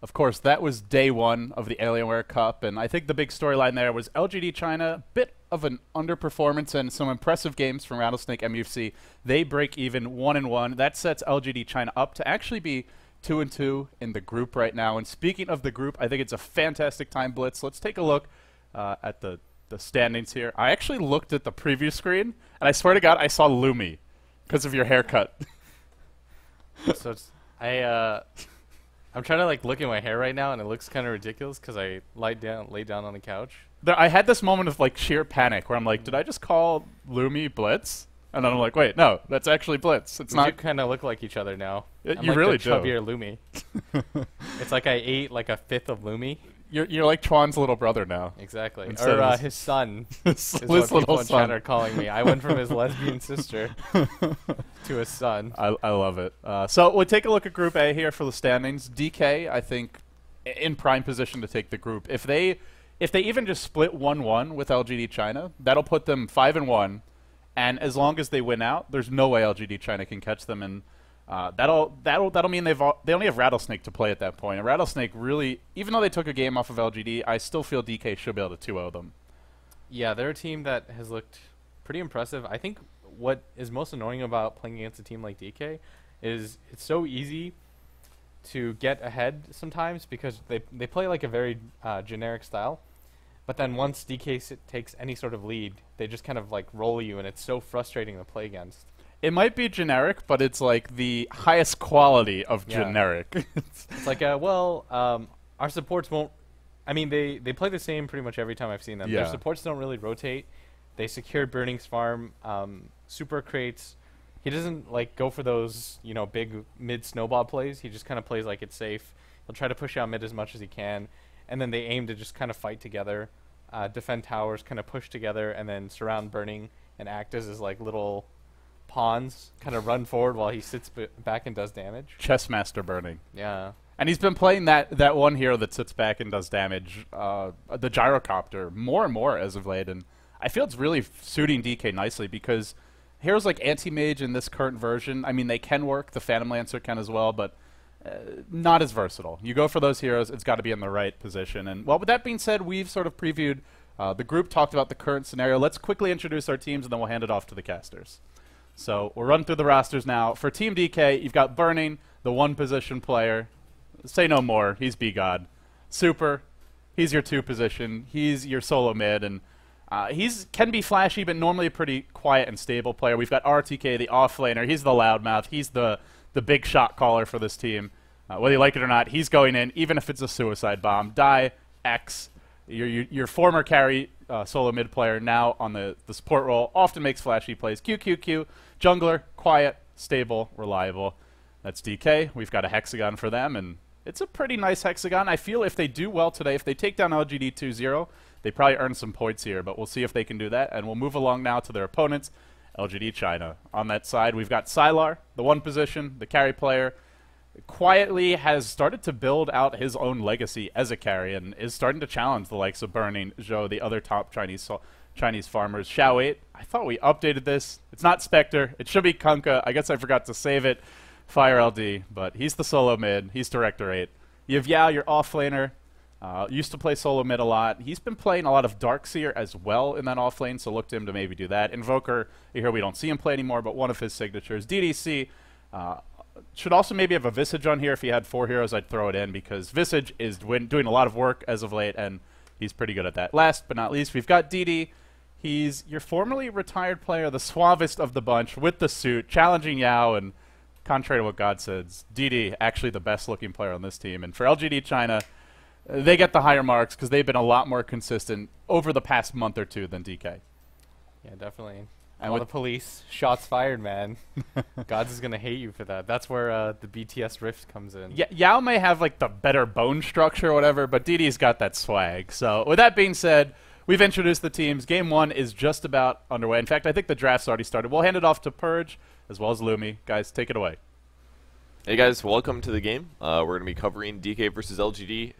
Of course, that was day one of the Alienware Cup, and I think the big storyline there was LGD China, bit of an underperformance and some impressive games from Rattlesnake MUFC. They break even 1-1. That sets LGD China up to actually be 2-2 in the group right now. And speaking of the group, I think it's a fantastic time, Blitz. Let's take a look at the standings here. I actually looked at the preview screen, and I swear to God, I saw Lumi because of your haircut. So it's, I'm trying to like look at my hair right now, and it looks kind of ridiculous because I laid down on the couch. I had this moment of like sheer panic where I'm like, did I just call Lumi Blitz? And then I'm like, wait, no, that's actually Blitz. It's not. You kind of look like each other now. I'm You like really the do. chubbier Lumi. It's like I ate like a fifth of Lumi. You're like Chuan's little brother now. Exactly. Instead Or of his son his is what people little in son. chat are calling me. I went from his lesbian sister to his son. I love it. So we'll take a look at Group A here for the standings. DK, I think, in prime position to take the group. If they even just split 1-1 with LGD China, that'll put them 5-1. And as long as they win out, there's no way LGD China can catch them. And that'll mean they only have Rattlesnake to play at that point. And Rattlesnake really, even though they took a game off of LGD, I still feel DK should be able to 2-0 them. Yeah, they're a team that has looked pretty impressive. I think what is most annoying about playing against a team like DK is it's so easy to get ahead sometimes because they play like a very generic style. But then once DK takes any sort of lead, they just kind of like roll you, and it's so frustrating to play against. It might be generic, but it's like the highest quality of generic. It's like, our supports won't... I mean, they play the same pretty much every time I've seen them. Yeah. Their supports don't really rotate. They secured Burning's farm, super crates. He doesn't like go for those, big mid snowball plays. He just kind of plays like it's safe. He'll try to push out mid as much as he can, and then they aim to just kind of fight together, defend towers, kind of push together, and then surround Burning and act as his like little pawns, kind of run forward while he sits back and does damage. Chessmaster Burning. Yeah. And he's been playing that one hero that sits back and does damage, the gyrocopter, more and more as of late. And I feel it's really suiting DK nicely because heroes like Anti-Mage in this current version, I mean, they can work. The Phantom Lancer can as well, but not as versatile. You go for those heroes, it's got to be in the right position. And well, with that being said, we've sort of previewed the group, talked about the current scenario. Let's quickly introduce our teams, and then we'll hand it off to the casters. So we'll run through the rosters now. For Team DK, you've got Burning, the one-position player. Say no more. He's B-God. Super, he's your 2-position. He's your solo mid, and can be flashy, but normally a pretty quiet and stable player. We've got RTK, the off-laner. He's the loudmouth. He's the big shot caller for this team. Whether you like it or not, he's going in, even if it's a suicide bomb. Die, X. Your former carry solo mid player, now on the support role, often makes flashy plays. QQQ, jungler, quiet, stable, reliable. That's DK. We've got a hexagon for them, and it's a pretty nice hexagon. I feel if they do well today, if they take down LGD 2-0, they probably earn some points here, but we'll see if they can do that. And we'll move along now to their opponents, LGD China. On that side, we've got Sylar, the one position, the carry player. Quietly has started to build out his own legacy as a carry and is starting to challenge the likes of Burning, Zhou, the other top Chinese farmers. Xiao 8, I thought we updated this. It's not Spectre. It should be Kunkka. I guess I forgot to save it. Fire LD, but he's the solo mid. He's Director 8. You have Yao, your off-laner. Used to play solo mid a lot. He's been playing a lot of Darkseer as well in that off-lane, so look to him to maybe do that. Invoker, here we don't see him play anymore, but one of his signatures. DDC, should also maybe have a Visage on here. If he had 4 heroes, I'd throw it in because Visage is doing a lot of work as of late, and he's pretty good at that. Last but not least, we've got DD. He's your formerly retired player, the suavest of the bunch, with the suit, challenging Yao, and contrary to what God says, DD actually the best-looking player on this team. And for LGD China, they get the higher marks because they've been a lot more consistent over the past month or two than DK. Yeah, definitely. And all the police, shots fired, man. Godz is going to hate you for that. That's where the BTS rift comes in. Yeah, Yao may have like the better bone structure or whatever, but DD's got that swag. So with that being said, we've introduced the teams. Game 1 is just about underway. In fact, I think the draft's already started. We'll hand it off to Purge as well as Lumi. Guys, take it away. Hey guys, welcome to the game. We're going to be covering DK versus LGD.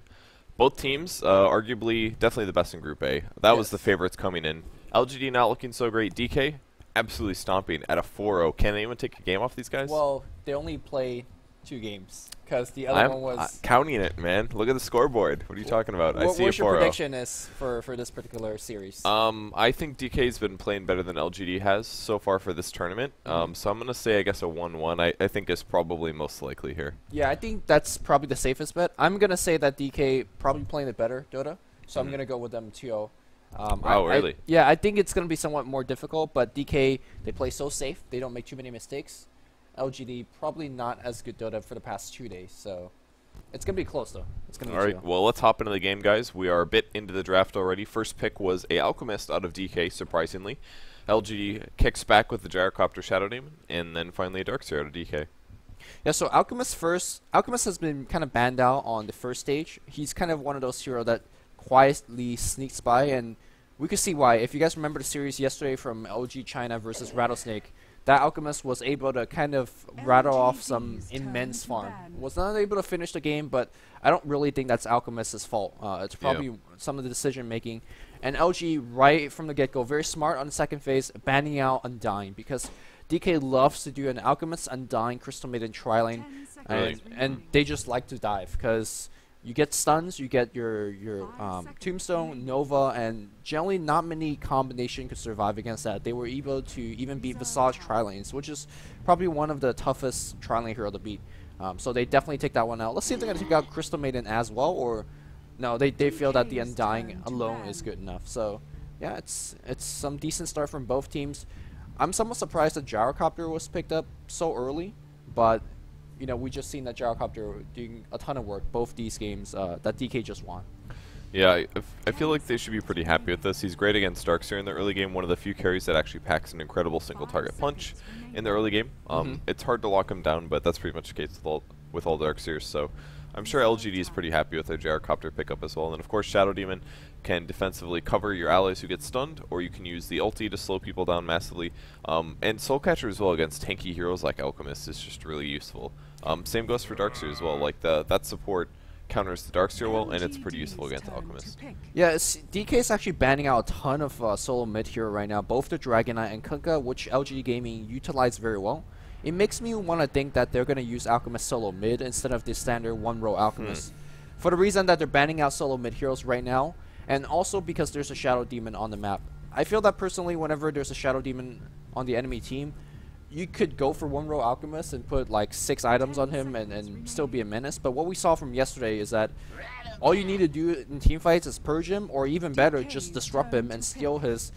Both teams, arguably, definitely the best in Group A. That was the favorites coming in. LGD not looking so great. DK, absolutely stomping at a 4-0. Can anyone take a game off these guys? Well, they only play 2 games because the other one was. Counting it, man. Look at the scoreboard. What are you talking about? I see a 4-0. What's your prediction is for this particular series? I think DK's been playing better than LGD has so far for this tournament. So I'm gonna say I guess a 1-1. I think is probably most likely here. Yeah, I think that's probably the safest bet. I'm gonna say that DK probably playing it better, Dota. So I'm gonna go with them 2-0. Oh, really? Yeah, I think it's gonna be somewhat more difficult, but DK, they play so safe. They don't make too many mistakes. LGD probably not as good Dota for the past 2 days, so it's gonna be close though. It's gonna be all right. Well, let's hop into the game, guys. We are a bit into the draft already. First pick was a Alchemist out of DK, surprisingly. LGD kicks back with the Gyrocopter Shadow Demon, and then finally a Darkseer out of DK. Yeah, so Alchemist first. Alchemist has been kind of banned out on the first stage. He's kind of one of those heroes that quietly sneaks by, and we could see why. If you guys remember the series yesterday from LG China versus Rattlesnake, that Alchemist was able to kind of rattle off some immense farm. Was not able to finish the game, but I don't really think that's Alchemist's fault. It's probably some of the decision making. And LG, right from the get-go, very smart on the second phase, banning out Undying, because DK loves to do an Alchemist, Undying, Crystal Maiden, Tri-Lane, and they just like to dive, because you get stuns, you get your Tombstone, Nova, and generally not many combination could survive against that. They were able to even beat Visage Tri-Lanes, which is probably one of the toughest Tri-Lane hero to beat. So they definitely take that one out. Let's see if they're going to take out Crystal Maiden as well, or no, they feel that the Undying alone is good enough. So yeah, it's some decent start from both teams. I'm somewhat surprised that Gyrocopter was picked up so early, but you know, we just seen that Gyrocopter doing a ton of work both these games that DK just won. Yeah, I feel like they should be pretty happy with this. He's great against Darkseer in the early game, one of the few carries that actually packs an incredible single target punch in the early game. It's hard to lock him down, but that's pretty much the case with all Darkseers, so I'm sure LGD is pretty happy with their Gyrocopter pickup as well. And then of course Shadow Demon can defensively cover your allies who get stunned, or you can use the ulti to slow people down massively. And Soulcatcher as well against tanky heroes like Alchemist is just really useful. Same goes for Darkseer as well. Like that support counters the Darkseer well, and it's pretty useful against Alchemist. Yeah, DK is actually banning out a ton of solo mid hero right now, both the Dragonite and Kunkka, which LG Gaming utilize very well. It makes me want to think that they're going to use Alchemist solo mid instead of the standard one-row Alchemist. For the reason that they're banning out solo mid heroes right now, and also because there's a Shadow Demon on the map. I feel that personally, whenever there's a Shadow Demon on the enemy team, you could go for one-row Alchemist and put like 6 items on him and still be a menace. But what we saw from yesterday is that all you need to do in team fights is purge him, or even better, just disrupt him and steal his,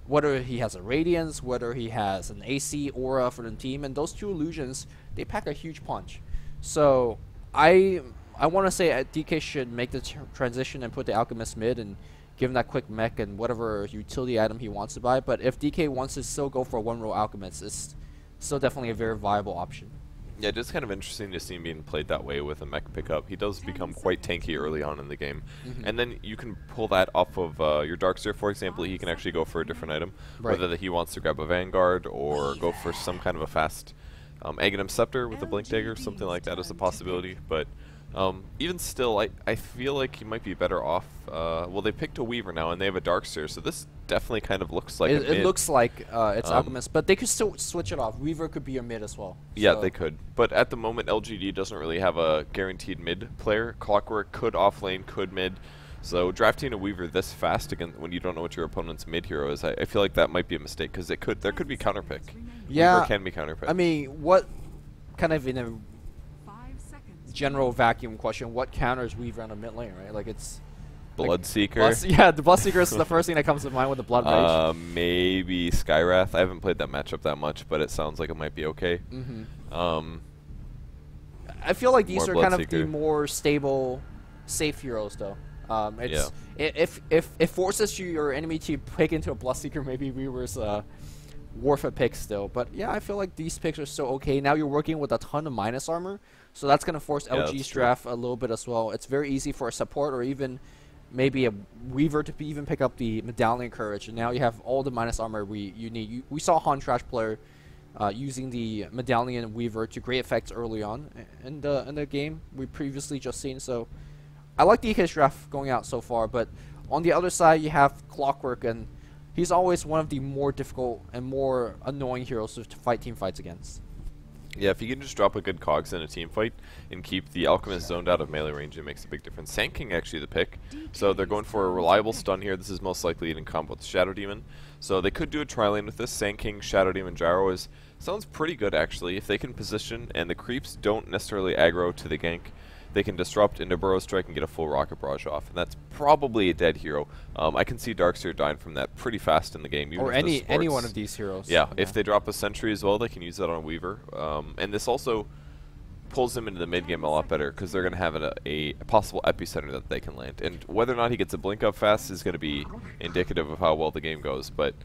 whether he has a Radiance, whether he has an AC aura for the team, and those 2 illusions, they pack a huge punch. So I want to say DK should make the transition and put the Alchemist mid and give him that quick mech and whatever utility item he wants to buy. But if DK wants to still go for a one-row Alchemist, it's still definitely a very viable option. Yeah, just kind of interesting to see him being played that way with a mech pickup. He does become quite tanky early on in the game. And then you can pull that off of your Darkseer, for example. He can actually go for a different item, whether that he wants to grab a Vanguard or go for some kind of a fast Aghanim Scepter with a Blink Dagger, something like that is a possibility. But even still, I feel like he might be better off. Well, they picked a Weaver now, and they have a Darkseer, so this definitely kind of looks like it looks like it's Alchemist, but they could still switch it off. Weaver could be a mid as well. Yeah, they could. But at the moment, LGD doesn't really have a guaranteed mid player. Clockwork could offlane, could mid. So drafting a Weaver this fast again when you don't know what your opponent's mid hero is, I feel like that might be a mistake, because there could be counterpick. Yeah, Weaver can be counterpick. I mean, what kind of in a general vacuum question, what counters Weaver on a mid lane, right? Like it's Bloodseeker. Yeah, the Bloodseeker is the first thing that comes to mind with the Blood Rage. Maybe Skywrath. I haven't played that matchup that much, but it sounds like it might be okay. I feel like these are kind of the more stable, safe heroes, though. If it forces your enemy to pick into a Bloodseeker, maybe Weaver's worth a pick still. But yeah, I feel like these picks are still okay. Now you're working with a ton of minus armor, so that's going to force LG's draft a little bit as well. It's very easy for a support or even maybe a Weaver to even pick up the Medallion Courage, and now you have all the minus armor you need. We saw Han Trash player using the Medallion Weaver to great effects early on in the game we previously just seen. So I like DK's draft going out so far, but on the other side you have Clockwork, and he's always one of the more difficult and more annoying heroes to fight team fights against. Yeah, if you can just drop a good cogs in a team fight and keep the Alchemist zoned out of melee range, it makes a big difference. Sand King actually the pick, so they're going for a reliable stun here. This is most likely in combo with Shadow Demon, so they could do a tri-lane with this. Sand King, Shadow Demon, Gyro sounds pretty good actually. If they can position and the creeps don't necessarily aggro to the gank, they can disrupt into Burrow Strike and get a full Rocket Barrage off, and that's probably a dead hero. I can see Darkseer dying from that pretty fast in the game. Even or any one of these heroes. Yeah, if they drop a Sentry as well, they can use that on Weaver. And this also pulls them into the mid game a lot better because they're going to have a possible epicenter that they can land. And whether or not he gets a blink up fast is going to be indicative of how well the game goes. But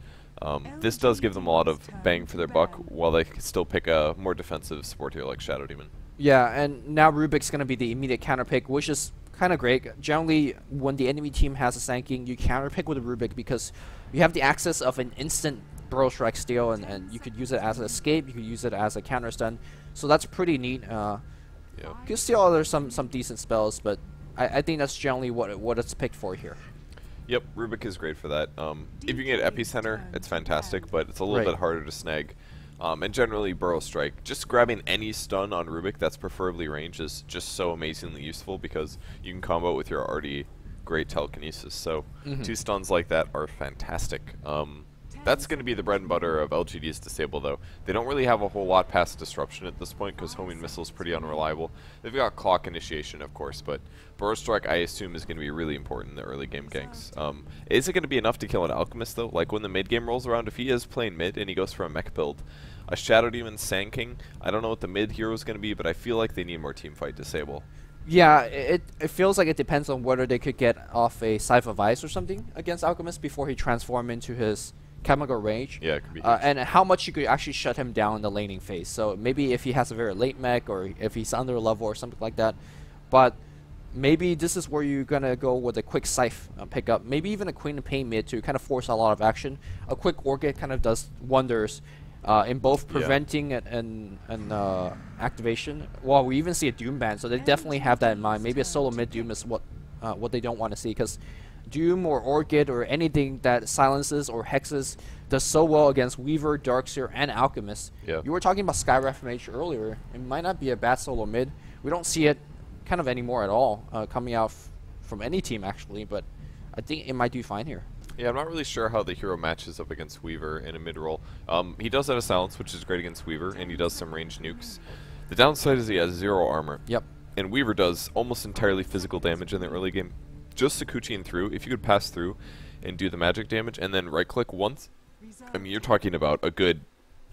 this does give them a lot of bang for their buck while they can still pick a more defensive support hero like Shadow Demon. Yeah, and now Rubik's going to be the immediate counter pick, which is kind of great. Generally, when the enemy team has a Sand King, you counter pick with a Rubik because you have the access of an instant Burrow Strike steal, and you could use it as an escape, you could use it as a counter stun. So that's pretty neat. Yeah. You can steal there's some decent spells, but I think that's generally what it's picked for here. Yep, Rubik is great for that. If you can get Epicenter, it's fantastic, but it's a little bit harder to snag. And generally, Burrow Strike, just grabbing any stun on Rubik that's preferably range is just so amazingly useful because you can combo it with your already great telekinesis. So 2 stuns like that are fantastic. That's going to be the bread and butter of LGD's Disable, though. They don't really have a whole lot past Disruption at this point because Homing Missile is pretty unreliable. They've got Clock Initiation, of course, but Burrow Strike, I assume, is going to be really important in the early game ganks. Is it going to be enough to kill an Alchemist, though? Like, when the mid game rolls around, if he is playing mid and he goes for a mech build, a Shadow Demon Sand King, I don't know what the mid hero is going to be, but I feel like they need more teamfight Disable. Yeah, it feels like it depends on whether they could get off a Scythe of Ice or something against Alchemist before he transforms into his chemical range. Yeah, it could be and how much you could actually shut him down in the laning phase. So maybe if he has a very late mech or if he's under a level or something like that. But maybe this is where you're going to go with a quick Scythe pickup. Maybe even a Queen of Pain mid to kind of force a lot of action. A quick Orchid kind of does wonders in both preventing and activation. Well, we even see a Doom ban, so they definitely have that in mind. Maybe a solo mid Doom is what they don't want to see, because Doom or Orchid or anything that silences or hexes does so well against Weaver, Darkseer, and Alchemist. Yeah. You were talking about Skywrath Mage earlier. It might not be a bad solo mid. We don't see it kind of anymore at all coming out from any team, actually, but I think it might do fine here. Yeah, I'm not really sure how the hero matches up against Weaver in a mid-roll. He does have a Silence, which is great against Weaver, and he does some ranged nukes. The downside is he has 0 armor. Yep. And Weaver does almost entirely physical damage in the early game. Just Sakuchiing through, if you could pass through and do the magic damage and then right-click once, I mean, you're talking about a good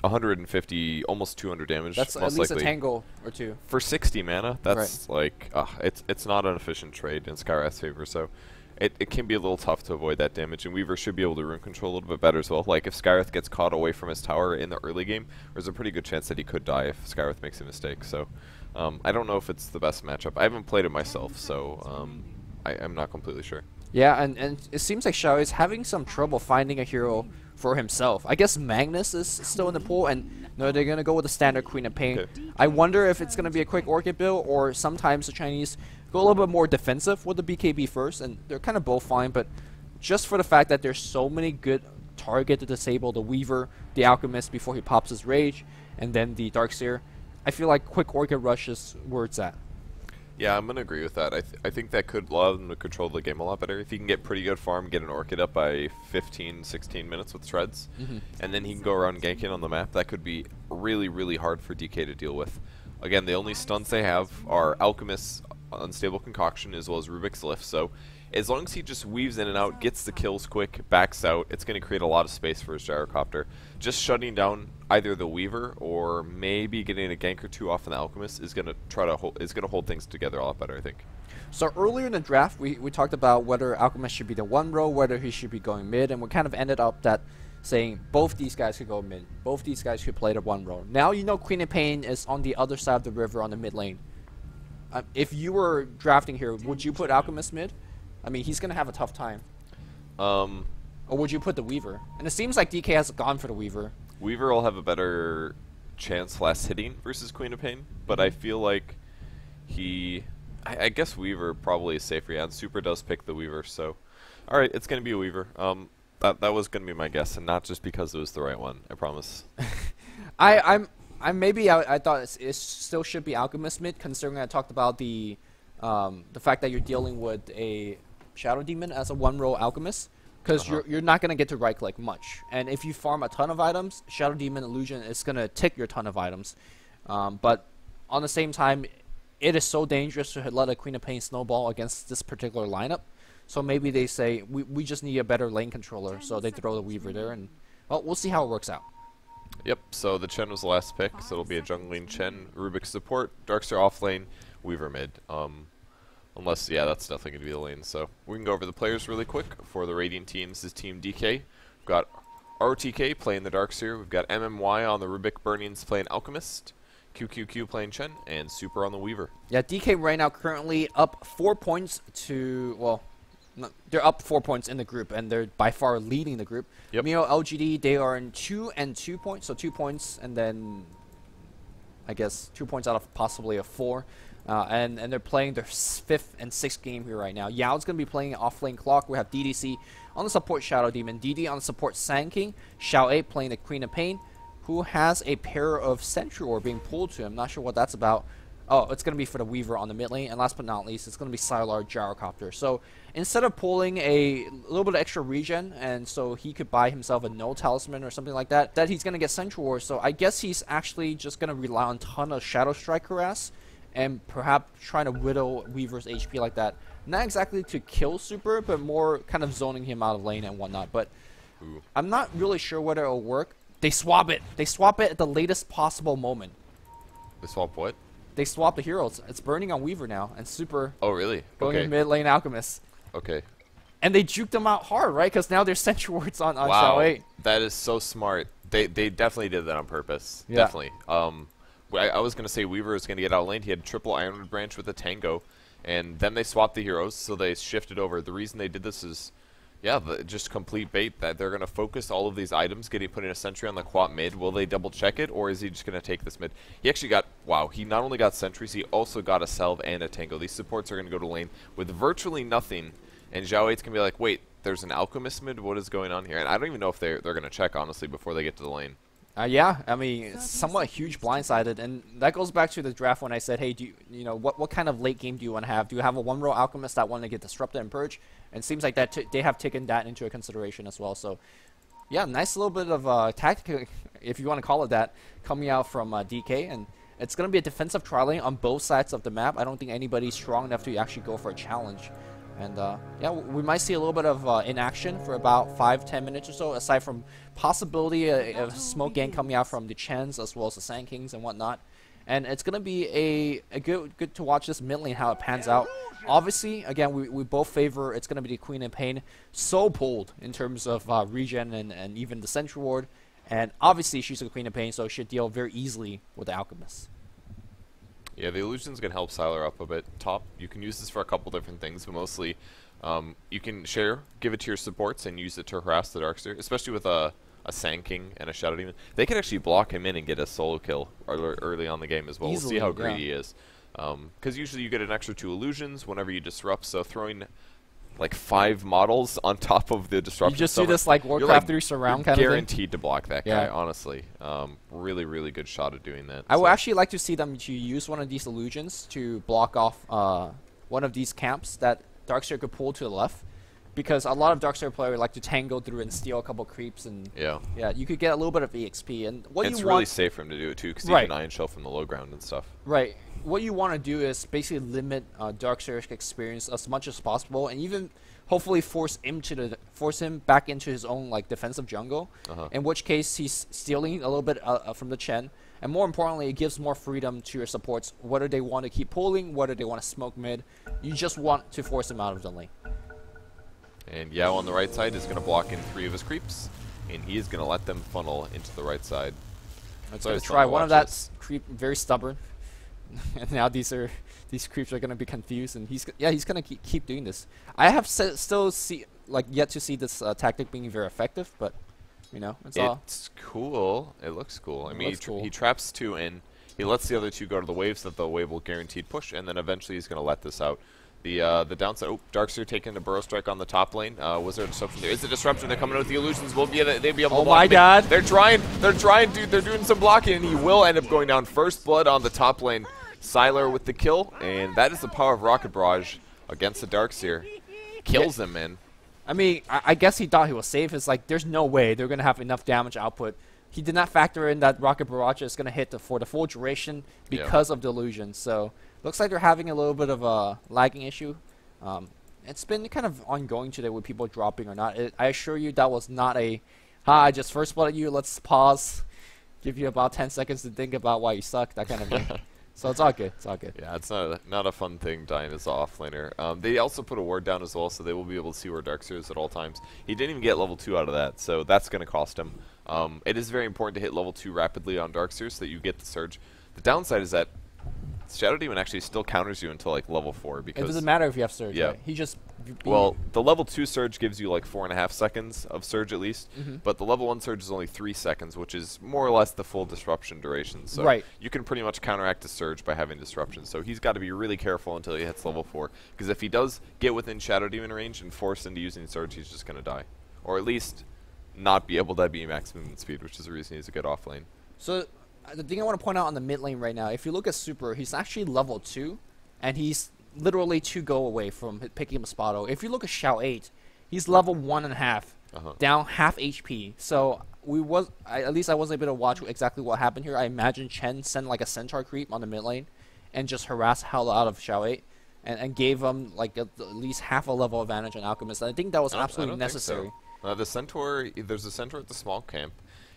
150, almost 200 damage. That's most at least likely. a tangle or two. For 60 mana, that's like, it's not an efficient trade in Skywrath's favor, so it can be a little tough to avoid that damage, and Weaver should be able to rune control a little bit better as well. Like, if Skywrath gets caught away from his tower in the early game, there's a pretty good chance that he could die if Skywrath makes a mistake, so I don't know if it's the best matchup. I haven't played it myself, so I'm not completely sure. Yeah, and it seems like Xiao is having some trouble finding a hero for himself. I guess Magnus is still in the pool, and no, they're going to go with the standard Queen of Pain. Okay. I wonder if it's going to be a quick Orchid build, or sometimes the Chinese go a little bit more defensive with the BKB first, and they're kind of both fine, but just for the fact that there's so many good target to disable the Weaver, the Alchemist before he pops his Rage, and then the Darkseer, I feel like quick Orchid rush is where it's at. Yeah, I'm going to agree with that. I think that could allow them to control the game a lot better. If he can get pretty good farm, get an Orchid up by 15, 16 minutes with Shreds, and then he can go around ganking on the map, that could be really, really hard for DK to deal with. Again, the only stuns they have are Alchemist's Unstable Concoction as well as Rubik's Lift, so as long as he just weaves in and out, gets the kills quick, backs out, it's going to create a lot of space for his Gyrocopter. Just shutting down either the Weaver or maybe getting a gank or two off an Alchemist is going to hold things together a lot better, I think. So earlier in the draft, we talked about whether Alchemist should be the 1-row, whether he should be going mid, and we kind of ended up that saying both these guys could go mid. Both these guys could play the 1-row. Now you know Queen of Pain is on the other side of the river on the mid lane. If you were drafting here, would you put Alchemist mid? I mean, he's going to have a tough time. Or would you put the Weaver? And it seems like DK has gone for the Weaver. Weaver will have a better chance last hitting versus Queen of Pain, but I feel like I guess Weaver probably is safer. Yeah, and Super does pick the Weaver, so alright, it's going to be a Weaver. That was going to be my guess, and not just because it was the right one, I promise. I'm I thought it still should be Alchemist mid, considering I talked about the fact that you're dealing with a Shadow Demon as a one-row Alchemist, because you're not gonna get to right click much, and if you farm a ton of items, Shadow Demon Illusion is gonna tick your ton of items, but on the same time, it is so dangerous to let a Queen of Pain snowball against this particular lineup. So maybe they say we just need a better lane controller, so they throw the Weaver there, and well, we'll see how it works out. Yep, so the Chen was the last pick, so it'll be a jungling Chen, Rubik support, Darkseer off lane, Weaver mid. Unless, yeah, that's definitely going to be the lane. So we can go over the players really quick for the Radiant team. This is Team DK. We've got RTK playing the Darkseer. We've got MMY on the Rubik Burnings playing Alchemist. QQQ playing Chen, and Super on the Weaver. Yeah, DK right now currently up 4 points to, well, no, they're up 4 points in the group, and they're by far leading the group. Yep. Mio, LGD, they are in 2 and 2 points, so 2 points, and then I guess 2 points out of possibly a 4. And they're playing their 5th and 6th game here right now. Yao's going to be playing off lane Clock. We have DDC on the support Shadow Demon, DD on the support Sand King, Xiao A playing the Queen of Pain, who has a pair of Sentry Orb being pulled to him. Not sure what that's about. Oh, it's going to be for the Weaver on the mid lane. And last but not least, it's going to be Sylar Gyrocopter. So instead of pulling a little bit of extra regen, and so he could buy himself a no talisman or something like that, he's going to get Sentry Orb. So I guess he's actually just going to rely on a ton of Shadow Strike harass, and perhaps trying to whittle Weaver's HP like that. Not exactly to kill Super, but more kind of zoning him out of lane and whatnot. But I'm not really sure whether it'll work. They swap it. They swap it at the latest possible moment. They swap what? They swap the heroes. It's burning on Weaver now, and Super Oh, really? going Okay. in mid lane Alchemist. Okay. And they juked them out hard, right? Because now there's Sentry Wards on Wow. Xiao A. That is so smart. They definitely did that on purpose. Yeah. Definitely. I was going to say Weaver was going to get out lane. He had triple Ironwood Branch with a Tango, and then they swapped the heroes, so they shifted over. The reason they did this is, yeah, just complete bait, that they're going to focus all of these items getting put in a sentry on the quad mid. Will they double check it, or is he just going to take this mid? He actually got, wow, he not only got sentries, he also got a Salve and a Tango. These supports are going to go to lane with virtually nothing, and Xiao 8's going to be like, wait, there's an Alchemist mid? What is going on here? And I don't even know if they're going to check, honestly, before they get to the lane. Yeah, I mean, it's somewhat huge blindsided, and that goes back to the draft when I said, hey, you know, what kind of late game do you want to have? Do you have a one-row Alchemist that want to get disrupted and Purge? And it seems like that they have taken that into a consideration as well. So, yeah, nice little bit of tactic, if you want to call it that, coming out from DK, and it's going to be a defensive tri-lane on both sides of the map. I don't think anybody's strong enough to actually go for a challenge. And, yeah, we might see a little bit of inaction for about 5-10 minutes or so, aside from possibility of smoke gang coming out from the Chens as well as the Sand Kings and whatnot. And it's going to be a good to watch this mid lane, how it pans out. Obviously, again, we both favor it's going to be the Queen of Pain. So pulled in terms of regen and even the Sentry Ward. And obviously, she's the Queen of Pain, so should deal very easily with the Alchemist. Yeah, the illusion's gonna help Sylar up a bit. Top, you can use this for a couple different things, but mostly, you can give it to your supports and use it to harass the Darkseer, especially with a Sand King and a Shadow Demon. They can actually block him in and get a solo kill early on the game as well. Easily, we'll see how greedy he is, because usually you get an extra 2 illusions whenever you disrupt. So throwing like 5 models on top of the disruption. You just see this like Warcraft 3 surround kind of thing. Guaranteed to block that guy, Yeah. honestly. Really, really good shot at doing that. I would actually like to see them to use one of these illusions to block off one of these camps that Darkseer could pull to the left, because a lot of Darkseer players like to tango through and steal a couple creeps, and Yeah. you could get a little bit of EXP. And what It's you really want, safe for him to do it too, because Right. he can Iron Shell from the low ground and stuff. right? What you want to do is basically limit Darkseer's experience as much as possible, and even hopefully force him back into his own like defensive jungle. In which case he's stealing a little bit from the Chen, and more importantly, it gives more freedom to your supports, whether they want to keep pulling, whether they want to smoke mid. You just want to force him out of the lane. And Yao on the right side is going to block in 3 of his creeps, and he is going to let them funnel into the right side. Let's So gonna it's try fun to one of watch that this. creep, very stubborn. And now these creeps are gonna be confused, and he's gonna keep doing this. I have still yet to see this tactic being very effective, but you know, It's cool. It looks cool. I mean, looks cool. he traps 2 in. He lets the other 2 go to the wave so that the wave will guaranteed push, and then eventually he's going to let this out. The downside. Oh, Darkseer taking a burrow strike on the top lane. Was there a disruption? There is a disruption. They're coming out with the illusions. Will be they'd be able to block. Oh my god! They're trying, dude. They're doing some blocking, and he will end up going down. First blood on the top lane. Sylar with the kill, and that is the power of Rocket Barrage against the Darkseer. Kills him, man. I mean, I guess he thought he was safe. It's like, there's no way they're going to have enough damage output. He did not factor in that Rocket Barrage is going to hit for the full duration because of the illusion. So, looks like they're having a little bit of a lagging issue. It's been kind of ongoing today with people dropping or not. I assure you that was not a, I just first blooded you, let's pause, give you about 10 seconds to think about why you suck, that kind of thing. So it's all good. It's all good. Yeah, it's not a fun thing dying as an offlaner. They also put a ward down as well, so they will be able to see where Darkseer is at all times. He didn't even get level 2 out of that, so that's going to cost him. It is very important to hit level 2 rapidly on Darkseer so that you get the surge. The downside is that Shadow Demon actually still counters you until like level 4 because it doesn't matter if you have surge. Yeah. Right? He just well, the level 2 surge gives you like 4.5 seconds of surge at least, but the level 1 surge is only 3 seconds, which is more or less the full disruption duration. So you can pretty much counteract the surge by having disruption. So he's got to be really careful until he hits level 4, because if he does get within Shadow Demon range and force into using surge, he's just going to die, or at least not be able to be max movement speed, which is the reason he's a good off lane. So the thing I want to point out on the mid lane right now, if you look at Super, he's actually level 2, and he's literally 2 go away from picking up a Spotto. If you look at Xiao 8, he's level 1.5, down half HP. So at least I wasn't able to watch exactly what happened here. I imagine Chen sent like a Centaur creep on the mid lane and just harassed hell out of Xiao 8 and gave him like at least half a level advantage on Alchemist. I think that was absolutely necessary. The Centaur, there's a Centaur at the small camp.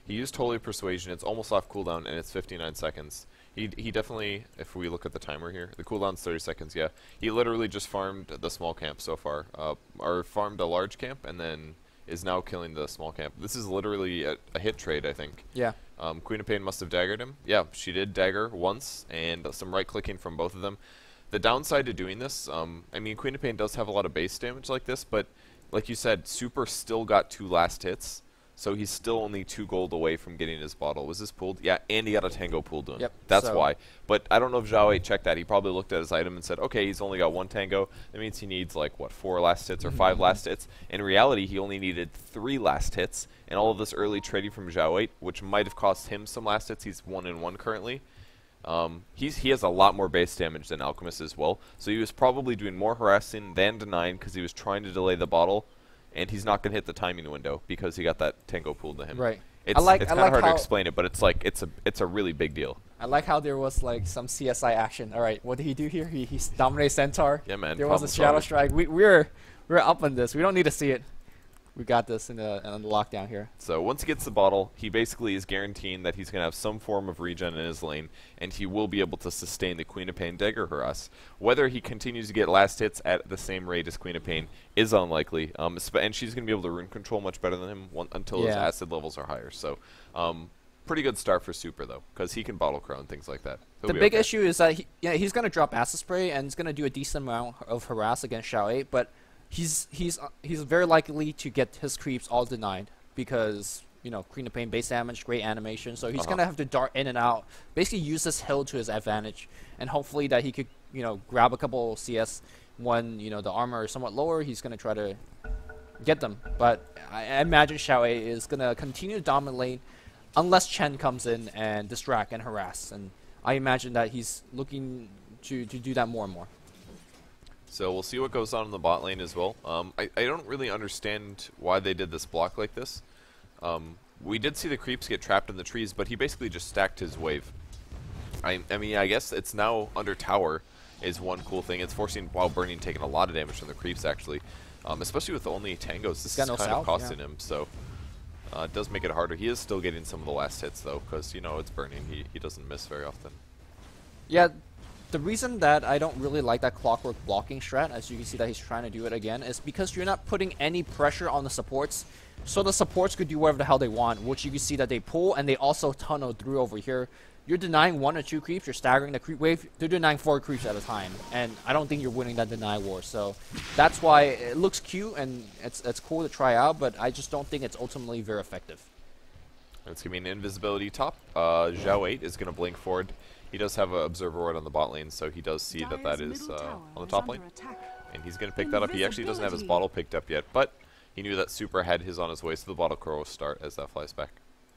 He used Holy Persuasion. It's almost off cooldown, and it's 59 seconds. He definitely, if we look at the timer here, the cooldown's 30 seconds, yeah. He literally just farmed the small camp so far, or farmed a large camp, and then is now killing the small camp. This is literally a hit trade, I think. Yeah. Queen of Pain must have daggered him. Yeah, she did dagger once, and some right-clicking from both of them. The downside to doing this, I mean, Queen of Pain does have a lot of base damage like this, but like you said, Super still got 2 last hits. So he's still only 2 gold away from getting his bottle. Was this pulled? Yeah, and he got a tango pulled to him. Yep. That's why. But I don't know if Zhao 8 checked that. He probably looked at his item and said, okay, he's only got 1 tango. That means he needs like, what, 4 last hits or 5 last hits. In reality, he only needed 3 last hits. And all of this early trading from Zhao 8, which might have cost him some last hits. He's 1-1 currently. He has a lot more base damage than Alchemist as well. So he was probably doing more harassing than denying because he was trying to delay the bottle. And he's not going to hit the timing window because he got that tango pulled to him. Right. It's kind of hard to explain it, but it's like it's a really big deal. I like how there was like some CSI action. All right, what did he do here? He dominated Centaur. Yeah, man. There was a Shadow Strike. We're up on this. We don't need to see it. We got this in the lockdown here. So once he gets the bottle, he basically is guaranteeing that he's going to have some form of regen in his lane, and he will be able to sustain the Queen of Pain dagger harass. Whether he continues to get last hits at the same rate as Queen of Pain is unlikely, and she's going to be able to rune control much better than him until his acid levels are higher. So pretty good start for Super, though, because he can bottle crow and things like that. The big issue is that he's going to drop acid spray, and he's going to do a decent amount of harass against Xiao 8, but he's very likely to get his creeps all denied because, you know, Queen of Pain base damage, great animation, so he's gonna have to dart in and out, basically use this hill to his advantage, and hopefully that he could, you know, grab a couple CS when, you know, the armor is somewhat lower. He's gonna try to get them, but I imagine Xiao 8 is gonna continue to dominate unless Chen comes in and distract and harass, and I imagine that he's looking to do that more and more. So we'll see what goes on in the bot lane as well. I don't really understand why they did this block like this. We did see the creeps get trapped in the trees, but he basically just stacked his wave. I mean, I guess it's now under tower is one cool thing. It's forcing Wild Burning taking a lot of damage from the creeps, actually. Especially with only tangos. This is kind of costing him, so it does make it harder. He is still getting some of the last hits, though, because, you know, it's burning. He doesn't miss very often. Yeah. The reason that I don't really like that clockwork blocking strat, as you can see that he's trying to do it again, is because you're not putting any pressure on the supports. So the supports could do whatever the hell they want, which you can see that they pull and they also tunnel through over here. You're denying 1 or 2 creeps, you're staggering the creep wave, they're denying 4 creeps at a time. And I don't think you're winning that deny war. So that's why it looks cute and it's cool to try out, but I just don't think it's ultimately very effective. It's going to be an invisibility top. Zhao 8 is going to blink forward. he does have an observer ward on the bot lane, so he does see that that is on the top lane. And he's going to pick that up. He actually doesn't have his bottle picked up yet, but he knew that Super had his on his way, so the bottle crow will start as that flies back.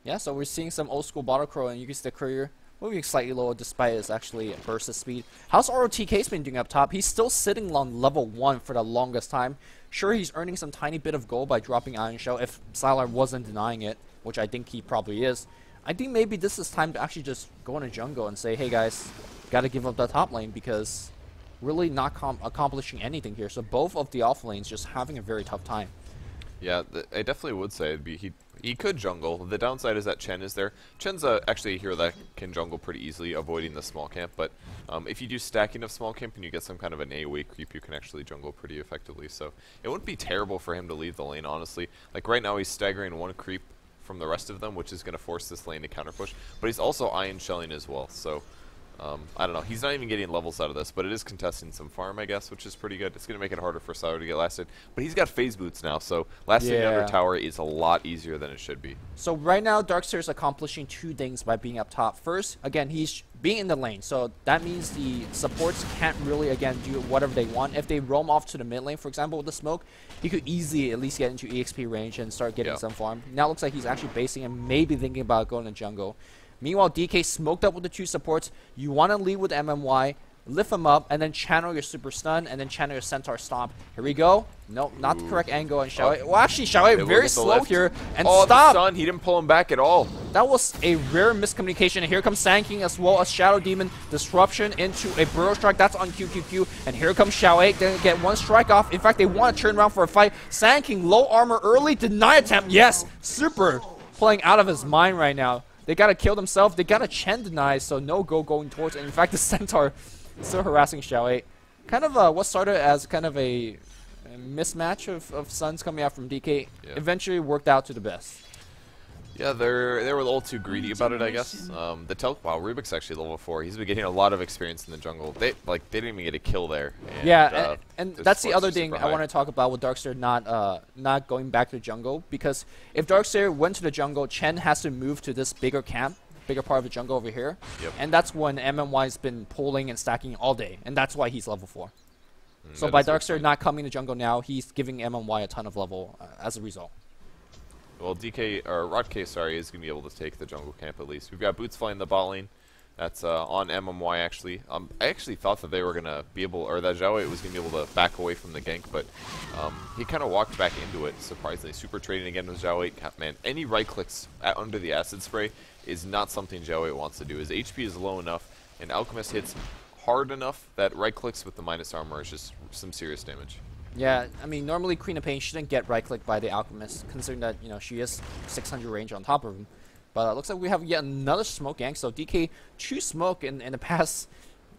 Yeah, so we're seeing some old school bottle crow, and you can see the courier moving slightly lower despite his actually burst of speed. How's ROTK's been doing up top? He's still sitting on level 1 for the longest time. Sure, he's earning some tiny bit of gold by dropping Iron Shell if Sylar wasn't denying it, which I think he probably is. I think maybe this is time to actually just go in a jungle and say, hey guys, gotta give up the top lane because really not accomplishing anything here. So both of the off lanes just having a very tough time. Yeah, I definitely would say it'd be he could jungle. The downside is that Chen is there. Chen's actually a hero that can jungle pretty easily, avoiding the small camp. But if you do stacking of small camp and you get some kind of an AoE creep, you can actually jungle pretty effectively. So it wouldn't be terrible for him to leave the lane, honestly. Like right now, he's staggering one creep from the rest of them, which is going to force this lane to counter push. But he's also iron shelling as well. So I don't know. He's not even getting levels out of this, but it is contesting some farm, I guess, which is pretty good. It's going to make it harder for Sylar to get lasted. But he's got phase boots now, so lasting under tower is a lot easier than it should be. So right now, Darkseer is accomplishing 2 things by being up top. First, again, he's being in the lane, so that means the supports can't really, again, do whatever they want. If they roam off to the mid lane, for example, with the smoke, he could easily at least get into EXP range and start getting some farm. Now it looks like he's actually basing and maybe thinking about going to jungle. Meanwhile, DK smoked up with the 2 supports. You want to lead with MMY, lift him up, and then channel your super stun, and then channel your centaur stomp. Here we go. Nope, not the correct angle. And Xiaowei, well, actually, Xiaowei very slow here, and stop. The stun, he didn't pull him back at all. That was a rare miscommunication. And here comes Sand King as well as Shadow Demon. Disruption into a Burrow Strike. That's on QQQ. And here comes Xiaowei. They're going to get 1 strike off. In fact, they want to turn around for a fight. Sand King, low armor early. Deny attempt. Yes, Super playing out of his mind right now. They gotta kill themselves. They gotta Chen deny, so no go going towards it. In fact, the Centaur still harassing Xiaowei. Kind of what started as kind of a mismatch of Suns coming out from DK eventually worked out to the best. Yeah, they were a little too greedy about it, I guess. Wow, Rubik's actually level 4. He's been getting a lot of experience in the jungle. They didn't even get a kill there. And, yeah, and that's the other thing I want to talk about with Darkseer not going back to the jungle, because if Darkseer went to the jungle, Chen has to move to this bigger camp, bigger part of the jungle over here, and that's when MMY's been pulling and stacking all day, and that's why he's level 4. So by Darkseer not coming to jungle now, he's giving MMY a ton of level as a result. Well, Rodk, sorry, is going to be able to take the jungle camp at least. We've got Boots flying the bot lane. That's on MMY, actually. I actually thought that they were going to be able, or that Xiaowei was going to be able to back away from the gank, but he kind of walked back into it, surprisingly. Super trading again with Xiaowei. Man, any right clicks under the acid spray is not something Xiaowei wants to do. His HP is low enough, and Alchemist hits hard enough that right clicks with the minus armor is just some serious damage. Yeah, I mean, normally Queen of Pain shouldn't get right-clicked by the Alchemist, considering that, you know, she has 600 range on top of him. But it looks like we have yet another smoke gank, so DK choose smoke in the past,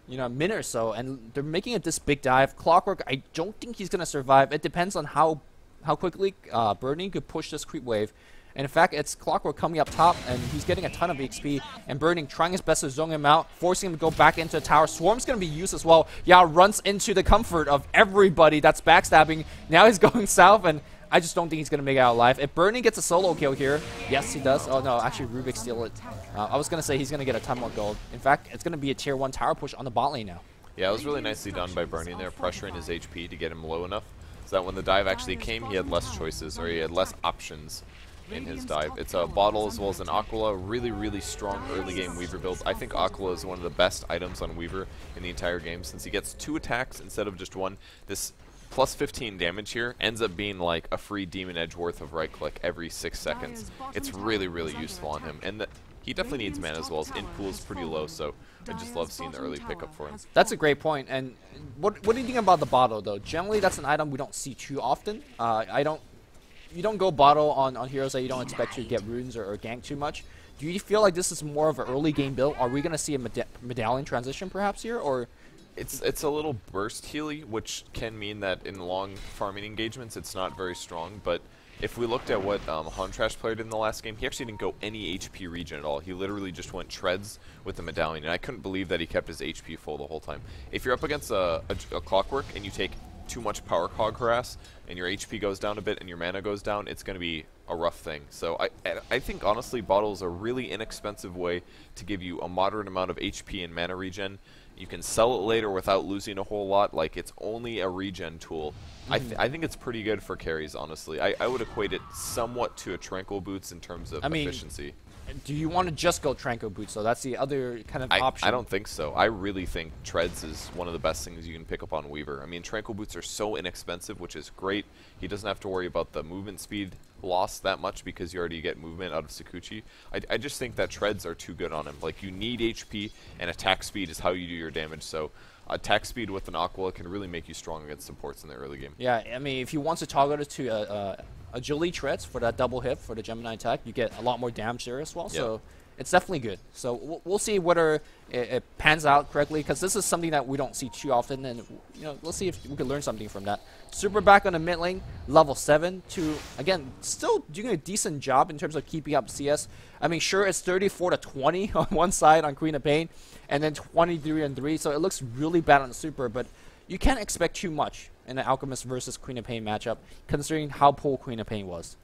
you know, minute or so, and they're making it this big dive. Clockwork, I don't think he's going to survive. It depends on how quickly Burning could push this creep wave. And in fact, it's Clockwork coming up top, and he's getting a ton of XP. And Burning trying his best to zone him out, forcing him to go back into the tower. Swarm's going to be used as well. Yao runs into the comfort of everybody that's backstabbing. Now he's going south, and I just don't think he's going to make it out alive. If Burning gets a solo kill here, yes, he does. Oh, no, actually, Rubik steal it. I was going to say he's going to get a ton more gold. In fact, it's going to be a tier 1 tower push on the bot lane now. Yeah, it was really nicely done by Burning there, pressuring his HP to get him low enough so that when the dive actually came, he had less choices, or he had less options in his dive. It's a bottle as well as an Aquila. Really, really strong early game Weaver build. I think Aquila is one of the best items on Weaver in the entire game, since he gets 2 attacks instead of just 1. This plus 15 damage here ends up being like a free Demon Edge worth of right click every 6 seconds. It's really, really useful on him. And he definitely needs mana as well. His in pool is pretty low, so I just love seeing the early pickup for him. That's a great point. And what do you think about the bottle, though? Generally, that's an item we don't see too often. You don't go bottle on heroes that you don't expect to get runes or gank too much. Do you feel like this is more of an early game build? Are we going to see a medallion transition perhaps here, or? It's a little burst healy, which can mean that in long farming engagements it's not very strong, but if we looked at what Huntrash played in the last game, he actually didn't go any HP regen at all. He literally just went treads with the medallion, and I couldn't believe that he kept his HP full the whole time. If you're up against a Clockwork and you take too much power cog harass and your HP goes down a bit and your mana goes down, it's going to be a rough thing. So I think honestly bottle is a really inexpensive way to give you a moderate amount of HP and mana regen. You can sell it later without losing a whole lot. Like, it's only a regen tool. I think it's pretty good for carries, honestly. I would equate it somewhat to a Tranquil Boots in terms of efficiency. Do you want to just go Tranquil Boots? So that's the other kind of option. I don't think so. I really think Treads is one of the best things you can pick up on Weaver. I mean, Tranquil Boots are so inexpensive, which is great. He doesn't have to worry about the movement speed loss that much because you already get movement out of Sakuchi. I just think that Treads are too good on him. Like, you need HP, and attack speed is how you do your damage. So attack speed with an Aqua can really make you strong against supports in the early game. Yeah, I mean, if you want to toggle it to agility treads for that double hit for the Gemini attack, you get a lot more damage there as well. Yep. So it's definitely good. So we'll see whether it pans out correctly, because this is something that we don't see too often, and let's see if we can learn something from that. Super back on the mid lane, level 7 to, again, still doing a decent job in terms of keeping up CS. I mean, sure, it's 34-20 on one side on Queen of Pain, and then 23-3, so it looks really bad on the super, but you can't expect too much in an Alchemist versus Queen of Pain matchup, considering how poor Queen of Pain was.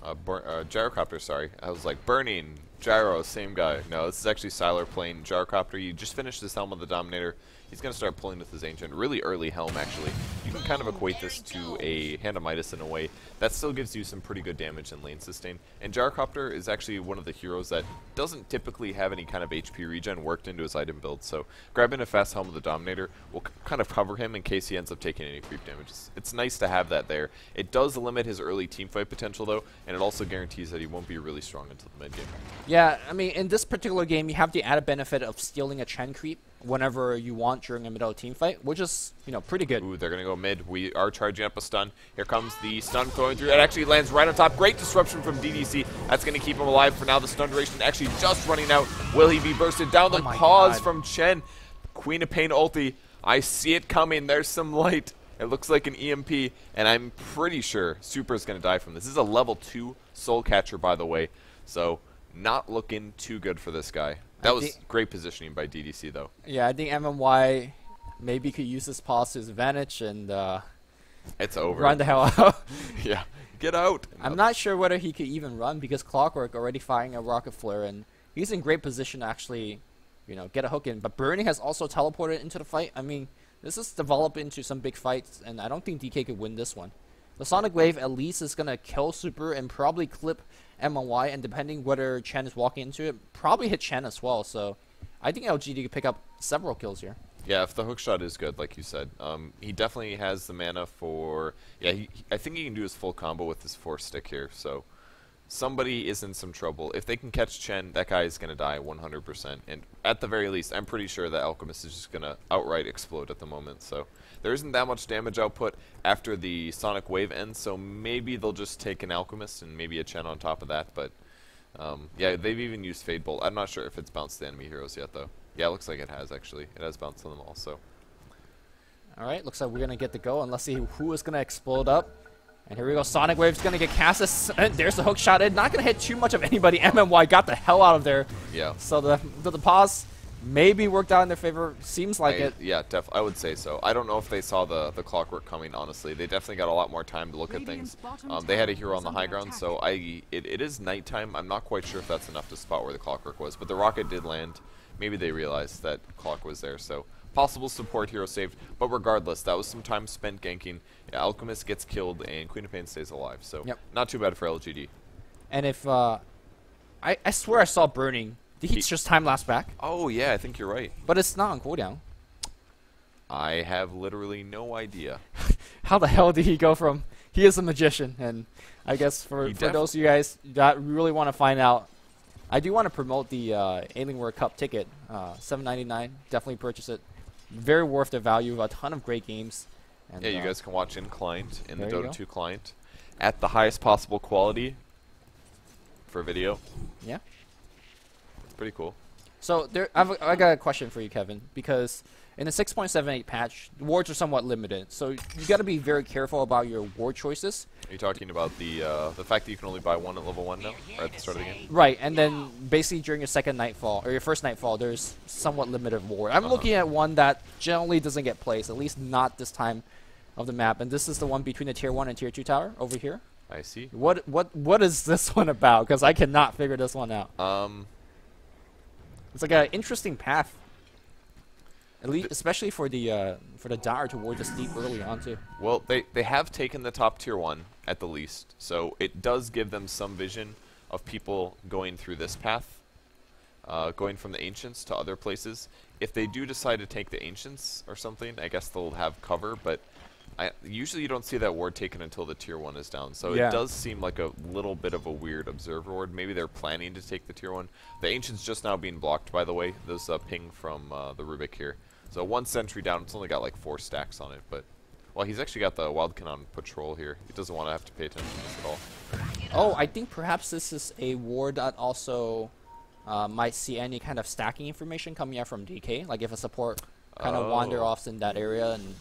Gyrocopter, sorry. I was like, Burning, Gyro, same guy. No, this is actually Sylar playing Gyrocopter. You just finished this Helm of the Dominator. He's going to start pulling with his Ancient. Really early Helm, actually. You can kind of equate this to a Hand of Midas in a way. That still gives you some pretty good damage and lane sustain. And Gyrocopter is actually one of the heroes that doesn't typically have any kind of HP regen worked into his item build. So grabbing a fast Helm of the Dominator will kind of cover him in case he ends up taking any creep damage. It's nice to have that there. It does limit his early teamfight potential, though, and it also guarantees that he won't be really strong until the mid game. Yeah, I mean, in this particular game, you have the added benefit of stealing a Chen creep whenever you want during a middle team fight, which is, pretty good. Ooh, they're going to go mid. We are charging up a stun. Here comes the stun going through. It actually lands right on top. Great disruption from DDC. That's going to keep him alive for now. The stun duration actually just running out. Will he be bursted down? The pause from Chen. Queen of Pain ulti. I see it coming. There's some light. It looks like an EMP, and I'm pretty sure Super is going to die from this. This is a level 2 Soul Catcher, by the way, so not looking too good for this guy. That was great positioning by DDC, though. Yeah, I think MMY maybe could use this pause to his advantage and it's over. Run the hell out. Yeah, get out. I'm not sure whether he could even run because Clockwork already firing a Rocket Flare, and he's in great position to actually, get a hook in. But Burning has also teleported into the fight. I mean, this is developed into some big fights, and I don't think DK could win this one. The Sonic Wave at least is going to kill Super and probably clip MLY, and depending whether Chen is walking into it, probably hit Chen as well. So I think LGD could pick up several kills here. Yeah, if the hookshot is good, like you said. He definitely has the mana for... Yeah, I think he can do his full combo with his 4-stick here, so somebody is in some trouble. If they can catch Chen, that guy is going to die 100%. And at the very least, I'm pretty sure that Alchemist is just going to outright explode at the moment. So there isn't that much damage output after the Sonic Wave ends, so maybe they'll just take an Alchemist and maybe a Chen on top of that. But yeah, they've even used Fade Bolt. I'm not sure if it's bounced the enemy heroes yet, though. Yeah, it looks like it has, actually. It has bounced on them all, so. All right, looks like we're going to get the go, and let's see who is going to explode up. And here we go, Sonic Wave's going to get casted. There's the hook shot. It's not going to hit too much of anybody. MMY got the hell out of there. Yeah. So the pause maybe worked out in their favor. Seems like it. Yeah, I would say so. I don't know if they saw the Clockwork coming, honestly. They definitely got a lot more time to look at things. They had a hero on the high ground, so it is nighttime. I'm not quite sure if that's enough to spot where the Clockwork was, but the rocket did land. Maybe they realized that Clock was there, so possible support hero saved. But regardless, that was some time spent ganking. Yeah, Alchemist gets killed, and Queen of Pain stays alive, so not too bad for LGD. And if I swear I saw Burning. Did he just time lapse back? Oh, yeah, I think you're right. But it's not on cooldown. I have literally no idea. How the hell did he go from... He is a magician, and I guess for those of you guys that really want to find out, I do want to promote the Alienware Cup ticket, $7.99. Definitely purchase it. Very worth the value. A ton of great games. And, yeah, you guys can watch in client, in the Dota 2 client, at the highest possible quality for video. Yeah. Pretty cool. So I got a question for you, Kevin, because in the 6.78 patch, wards are somewhat limited. So you got to be very careful about your ward choices. Are you talking about the fact that you can only buy one at level 1 now, or at the start of the game? Right, and then basically during your second nightfall or your first nightfall, there's somewhat limited ward. I'm looking at one that generally doesn't get placed, at least not this time of the map, and this is the one between the tier 1 and tier 2 tower over here. I see. What is this one about? Because I cannot figure this one out. It's like an interesting path. At least, especially for the dart toward the steep early on too. Well, they have taken the top tier 1 at the least, so it does give them some vision of people going through this path, going from the Ancients to other places. If they do decide to take the Ancients or something, I guess they'll have cover, but usually you don't see that ward taken until the tier 1 is down, so yeah. It does seem like a little bit of a weird observer ward. Maybe they're planning to take the tier 1. The Ancient's just now being blocked, by the way. There's a ping from the Rubik here. So 1 sentry down, it's only got like 4 stacks on it, but... Well, he's actually got the Wildkin on patrol here. He doesn't want to have to pay attention to this at all. Oh, I think perhaps this is a ward that also might see any kind of stacking information coming out from DK. Like if a support kind of wander off in that area. And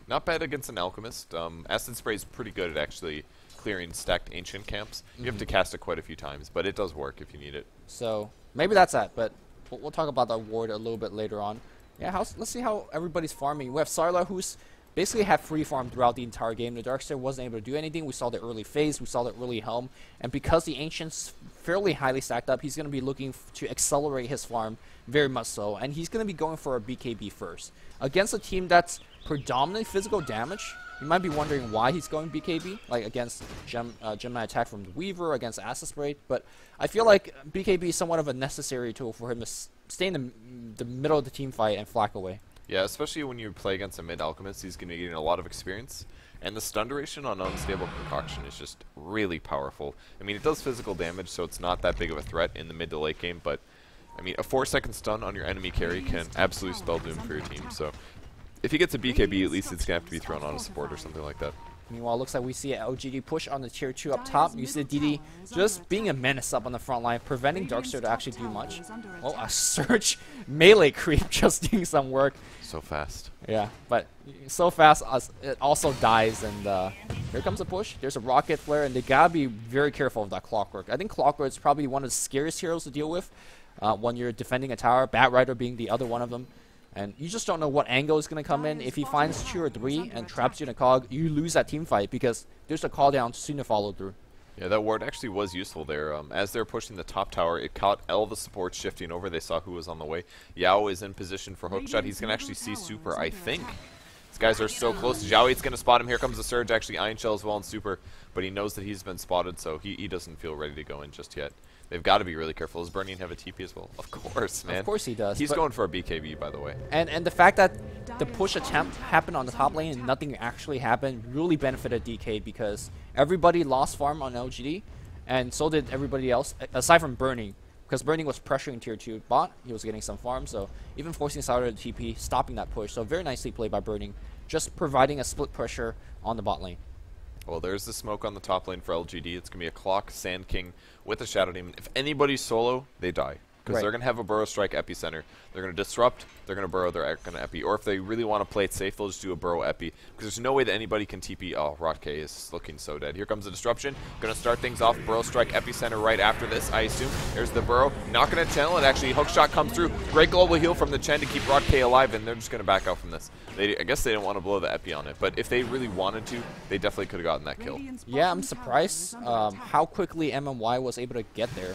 not bad against an Alchemist. Acid Spray is pretty good at actually clearing stacked Ancient camps. You have to cast it quite a few times, but it does work if you need it. So maybe that's that, but we'll talk about that ward a little bit later on. Yeah, let's see how everybody's farming. We have Sarla, who's basically had free farm throughout the entire game. The Darkster wasn't able to do anything. We saw the early phase, we saw the early helm, and because the Ancient's fairly highly stacked up, he's going to be looking to accelerate his farm very much so, and he's going to be going for a BKB first. Against a team that's predominantly physical damage, you might be wondering why he's going BKB, like against Gemini attack from the Weaver, against Acid Spray, but I feel like BKB is somewhat of a necessary tool for him to stay in the middle of the team fight and flak away. Yeah, especially when you play against a mid-Alchemist, he's going to be getting a lot of experience. And the stun duration on Unstable Concoction is just really powerful. I mean, it does physical damage, so it's not that big of a threat in the mid to late game, but, I mean, a 4-second stun on your enemy carry can absolutely spell doom for your team. So, if he gets a BKB, at least it's going to have to be thrown on a support or something like that. Meanwhile, it looks like we see an LGD push on the tier 2 up top. You see DD just being a menace up on the front line, preventing Darkster to actually do much. Oh, a Surge melee creep just doing some work. So fast. Yeah, but so fast it also dies, and here comes a push. There's a rocket flare, and they gotta be very careful of that Clockwork. I think Clockwork is probably one of the scariest heroes to deal with when you're defending a tower, Bat Rider being the other one of them. And you just don't know what angle is going to come in. If he finds 2 or 3 and traps you in a cog, you lose that team fight because there's a call down soon to follow through. Yeah, that ward actually was useful there. As they're pushing the top tower, it caught all the supports shifting over. They saw who was on the way. Yao is in position for hookshot. He's going to actually see Super, I think. These guys are so close. Zhao's going to spot him. Here comes the Surge, actually Iron Shell as well and Super. But he knows that he's been spotted, so he doesn't feel ready to go in just yet. They've got to be really careful. Does Burning have a TP as well? Of course, man. Of course he does. He's going for a BKB, by the way. And the fact that the push attempt happened on the top lane and nothing actually happened really benefited DK because everybody lost farm on LGD, and so did everybody else, aside from Burning. Because Burning was pressuring tier 2 bot. He was getting some farm, so even forcing Sauter to TP, stopping that push. So very nicely played by Burning, just providing a split pressure on the bot lane. Well, there's the smoke on the top lane for LGD. It's going to be a Clock, Sand King with a Shadow Demon. If anybody's solo, they die. Because they're going to have a Burrow Strike Epicenter. They're going to disrupt, they're going to burrow, they're going to Epi. Or if they really want to play it safe, they'll just do a Burrow Epi. Because there's no way that anybody can TP. Oh, Rotke is looking so dead. Here comes the Disruption. Going to start things off. Burrow Strike Epicenter right after this, I assume. There's the Burrow. Not going to channel it, actually. Hookshot comes through. Great global heal from the Chen to keep Rotke alive, and they're just going to back out from this. I guess they didn't want to blow the Epi on it, but if they really wanted to, they definitely could have gotten that kill. Yeah, I'm surprised how quickly MMY was able to get there.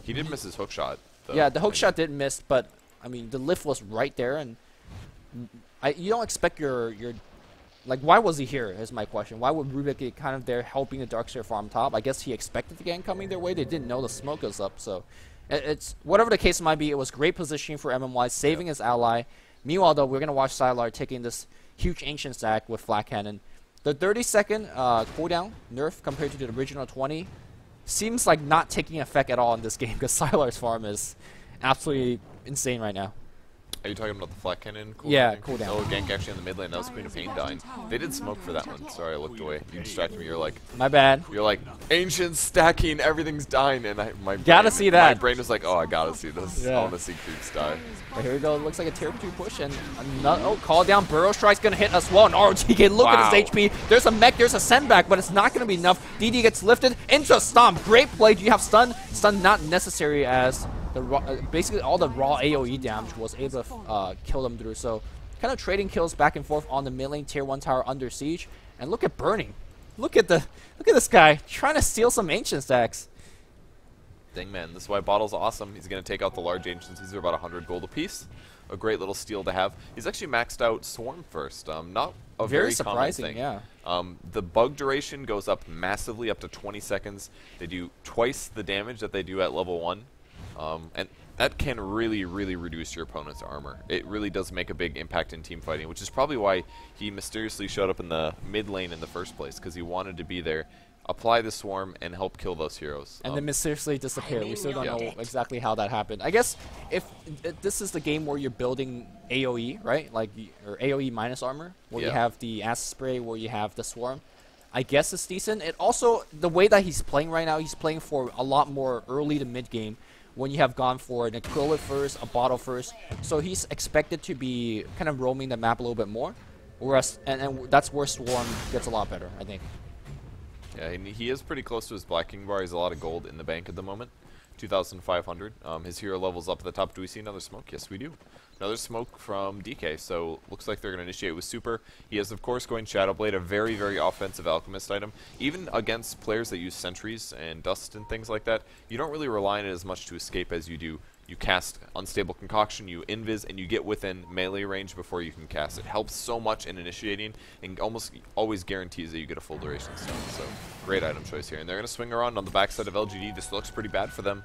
He did miss his hookshot. Yeah, the hookshot did miss, but I mean the lift was right there, and you don't expect your like, why was he here is my question. Why would Rubik get kind of there helping the Darkseer farm top? I guess he expected the gang coming their way. They didn't know the smoke was up, so it's whatever the case might be. It was great positioning for MMY, saving his ally. Meanwhile, though, we're gonna watch Sylar taking this huge ancient stack with flat cannon. The 30-second cooldown nerf compared to the original 20 seems like not taking effect at all in this game because Sylar's farm is absolutely insane right now. Are you talking about the flat cannon cooldown? Yeah, cooldown. Oh, gank actually in the mid lane. That was Queen of Pain dying. They did smoke for that one. Sorry, I looked away. You distracted me. You're like, my bad. You're like, ancient stacking, everything's dying, and my brain was like, oh, I gotta see this. Yeah. I want to see creeps die. But here we go. It looks like a tier 2 push, and another call down. Burrow Strike's gonna hit as well. And ROTK, look at his HP. There's a mech. There's a send back, but it's not gonna be enough. DD gets lifted into a stomp. Great play. Do you have stun? Stun not necessary as basically all the raw AoE damage was able to kill them through. So kind of trading kills back and forth on the mid lane, tier 1 tower under siege. And look at Burning. Look at this guy trying to steal some ancient stacks. Dang, man, this white bottle's awesome. He's going to take out the large ancients. These are about 100 gold apiece. A great little steal to have. He's actually maxed out Swarm first. Not a very surprising, common thing. yeah. The bug duration goes up massively, up to 20 seconds. They do twice the damage that they do at level 1. And that can really, really reduce your opponent's armor. It really does make a big impact in team fighting, which is probably why he mysteriously showed up in the mid lane in the first place, because he wanted to be there, apply the swarm, and help kill those heroes. And then mysteriously disappear. We still don't Yeah. know exactly how that happened. I guess if this is the game where you're building AoE, right? Like, or AoE minus armor, where you Yeah. have the acid spray, where you have the swarm. I guess it's decent. It also, the way that he's playing right now, he's playing for a lot more early to mid game, when you have gone for an acrylic first, a bottle first. So he's expected to be kind of roaming the map a little bit more. Whereas, and that's where Swarm gets a lot better, I think. Yeah, and he is pretty close to his Black King bar. He has a lot of gold in the bank at the moment. 2,500. His hero level's up at the top. Do we see another smoke? Yes, we do. Another smoke from DK, so looks like they're going to initiate with Super. He is, of course, going Shadow Blade, a very, very offensive Alchemist item. Even against players that use Sentries and Dust and things like that, you don't really rely on it as much to escape as you do. You cast Unstable Concoction, you invis, and you get within melee range before you can cast. It helps so much in initiating and almost always guarantees that you get a full duration stone. So, great item choice here. And they're going to swing around on the backside of LGD. This looks pretty bad for them.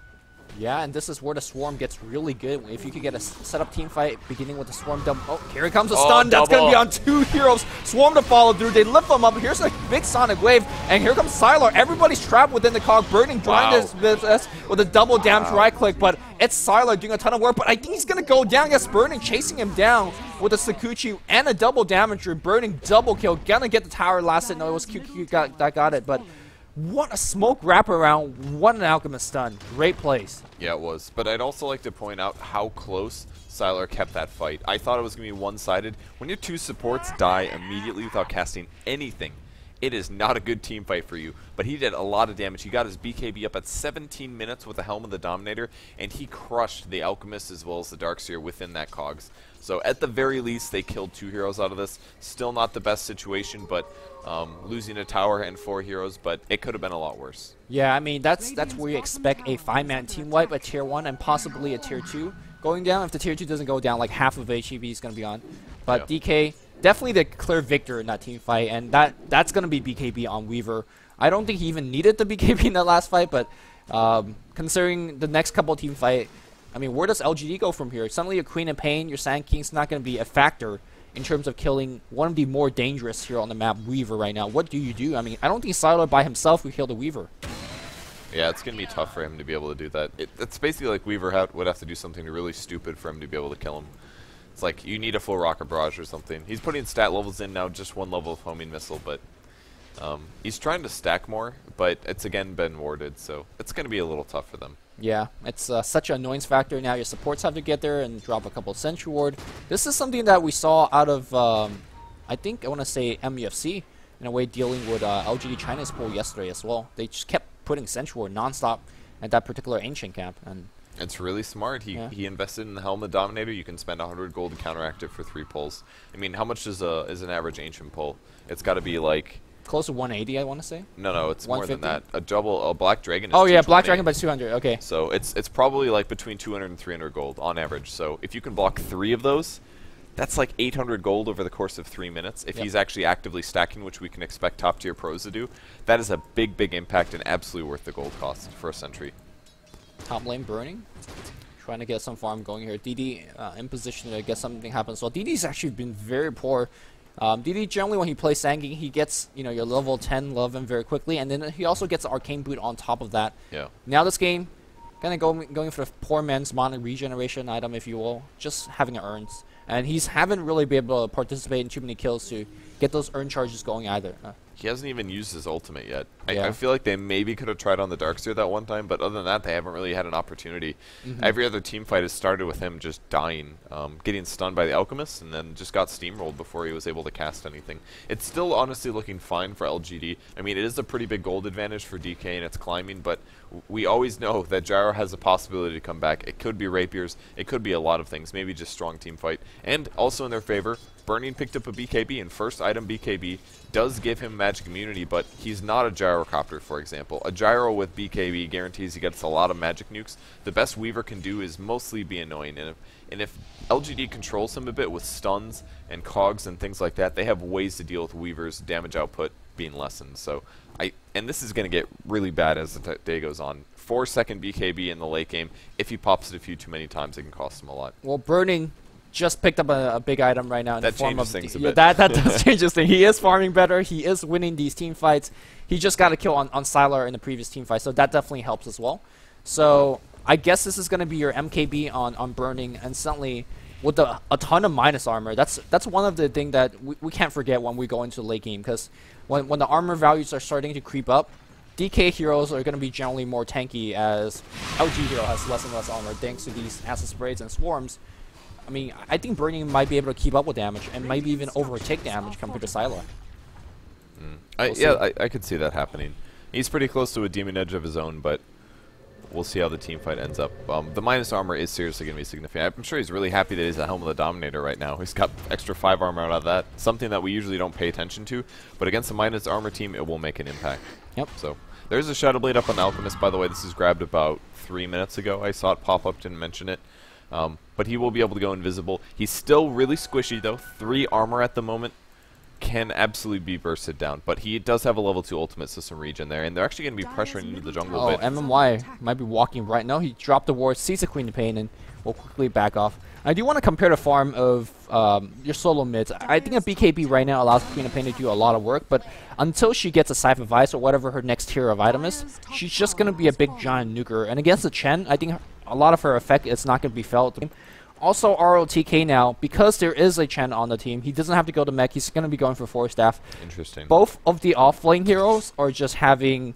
Yeah, and this is where the Swarm gets really good. If you could get a setup team fight beginning with the Swarm double. Oh, here comes a stun. That's going to be on 2 heroes. Swarm to follow through. They lift them up. Here's a big Sonic Wave. And here comes Sylar. Everybody's trapped within the cog. Burning joined this business with a double damage right click. But it's Sylar doing a ton of work. But I think he's going to go down. Yes, Burning chasing him down with a Sakuchi and a double damager. Burning double kill. Gonna get the tower last hit. No, it was QQ that got it. But what a smoke wraparound. What an Alchemist stun. Great place. Yeah, it was. But I'd also like to point out how close Sylar kept that fight. I thought it was going to be one-sided. When your 2 supports die immediately without casting anything, it is not a good team fight for you. But he did a lot of damage. He got his BKB up at 17 minutes with the Helm of the Dominator, and he crushed the Alchemist as well as the Darkseer within that cogs. So at the very least, they killed 2 heroes out of this. Still not the best situation, but losing a tower and 4 heroes, but it could have been a lot worse. Yeah, I mean, that's where you expect a 5-man team wipe at Tier 1 and possibly a Tier 2 going down. If the Tier 2 doesn't go down, like half of HEV is going to be on. But yeah. DK, definitely the clear victor in that team fight, and that's going to be BKB on Weaver. I don't think he even needed the BKB in that last fight, but considering the next couple team fight, I mean, where does LGD go from here? Suddenly your Queen of Pain, your Sand King's not going to be a factor in terms of killing one of the more dangerous here on the map, Weaver, right now. What do you do? I mean, I don't think Sylar by himself would kill the Weaver. Yeah, it's going to be tough for him to be able to do that. It's basically like Weaver would have to do something really stupid for him to be able to kill him. It's like you need a full Rocket Barrage or something. He's putting stat levels in now, just 1 level of Homing Missile, but he's trying to stack more, but it's again been warded, so it's going to be a little tough for them. Yeah, it's such an annoyance factor. Now your supports have to get there and drop a couple of Sentry Ward. This is something that we saw out of, I think I want to say MUFC, in a way dealing with LGD China's pool yesterday as well. They just kept putting Sentry Ward non-stop at that particular Ancient camp. And it's really smart. He invested in the Helm of Dominator. You can spend 100 gold to counteract it for 3 pulls. I mean, how much is an average Ancient pull? It's got to be like... close to 180, I want to say. No, it's more than that. A Black Dragon is oh yeah, Black Dragon by 200, okay. So it's probably like between 200 and 300 gold on average. So if you can block 3 of those, that's like 800 gold over the course of 3 minutes. If he's actually actively stacking, which we can expect top tier pros to do, that is a big, big impact and absolutely worth the gold cost for a sentry. Top lane Burning, trying to get some farm going here. DD in position to get something happen. So DD's actually been very poor. DD generally when he plays Sanging, he gets your level 10 Levin very quickly, and then he also gets Arcane Boot on top of that. Yeah. Now this game, kind of going for the poor man's mana regeneration item, if you will, just having urns, and he's haven't really been able to participate in too many kills to get those urn charges going either. He hasn't even used his ultimate yet. I feel like they maybe could have tried on the Darkseer that one time, but other than that, they haven't really had an opportunity. Every other team fight has started with him just dying, getting stunned by the Alchemist, and then just got steamrolled before he was able to cast anything. It's still honestly looking fine for LGD. I mean, it is a pretty big gold advantage for DK, and it's climbing, but we always know that Gyro has a possibility to come back. It could be Rapiers, it could be a lot of things, maybe just strong team fight. And also in their favor, Burning picked up a BKB, and first item BKB does give him magic immunity, but he's not a gyrocopter, for example. A gyro with BKB guarantees he gets a lot of magic nukes. The best Weaver can do is mostly be annoying, and if LGD controls him a bit with stuns and cogs and things like that, they have ways to deal with Weaver's damage output being lessened. So and this is going to get really bad as the day goes on. 4-second BKB in the late game. If he pops it a few too many times, it can cost him a lot. Well, Burning just picked up a big item right now in That the form of changes things a yeah, bit. that does change things. He is farming better. He is winning these team fights. He just got a kill on Sylar in the previous team fight, so that definitely helps as well. So I guess this is going to be your MKB on Burning, and suddenly with a ton of minus armor. That's one of the things that we can't forget when we go into the late game, because when the armor values are starting to creep up, DK heroes are going to be generally more tanky, as LG hero has less and less armor thanks to these acid sprays and swarms. I mean, I think Burning might be able to keep up with damage and maybe even overtake damage compared to Sylar. I could see that happening. He's pretty close to a demon edge of his own, but we'll see how the team fight ends up. The minus armor is seriously going to be significant. I'm sure he's really happy that he's at Helm of the Dominator right now. He's got extra 5 armor out of that, something that we usually don't pay attention to, but against a minus armor team, it will make an impact. Yep. So there's a Shadow Blade up on Alchemist, by the way. This is grabbed about 3 minutes ago. I saw it pop up, didn't mention it. But he will be able to go invisible. He's still really squishy, though. 3 armor at the moment. Can absolutely be bursted down, but he does have a level 2 ultimate system regen there, and they're actually going to be pressuring into the jungle a bit. MMY might be walking right now. He dropped the ward, sees the Queen of Pain, and will quickly back off. I do want to compare the farm of your solo mids. I think a BKB right now allows Queen of Pain to do a lot of work, but until she gets a Scythe of Ice or whatever her next tier of item is, she's just going to be a big giant nuker. And against the Chen, I think a lot of her effect is not going to be felt. Also, ROTK now, because there is a Chen on the team, he doesn't have to go to mech. He's going to be going for 4 staff. Interesting. Both of the off-lane heroes are just having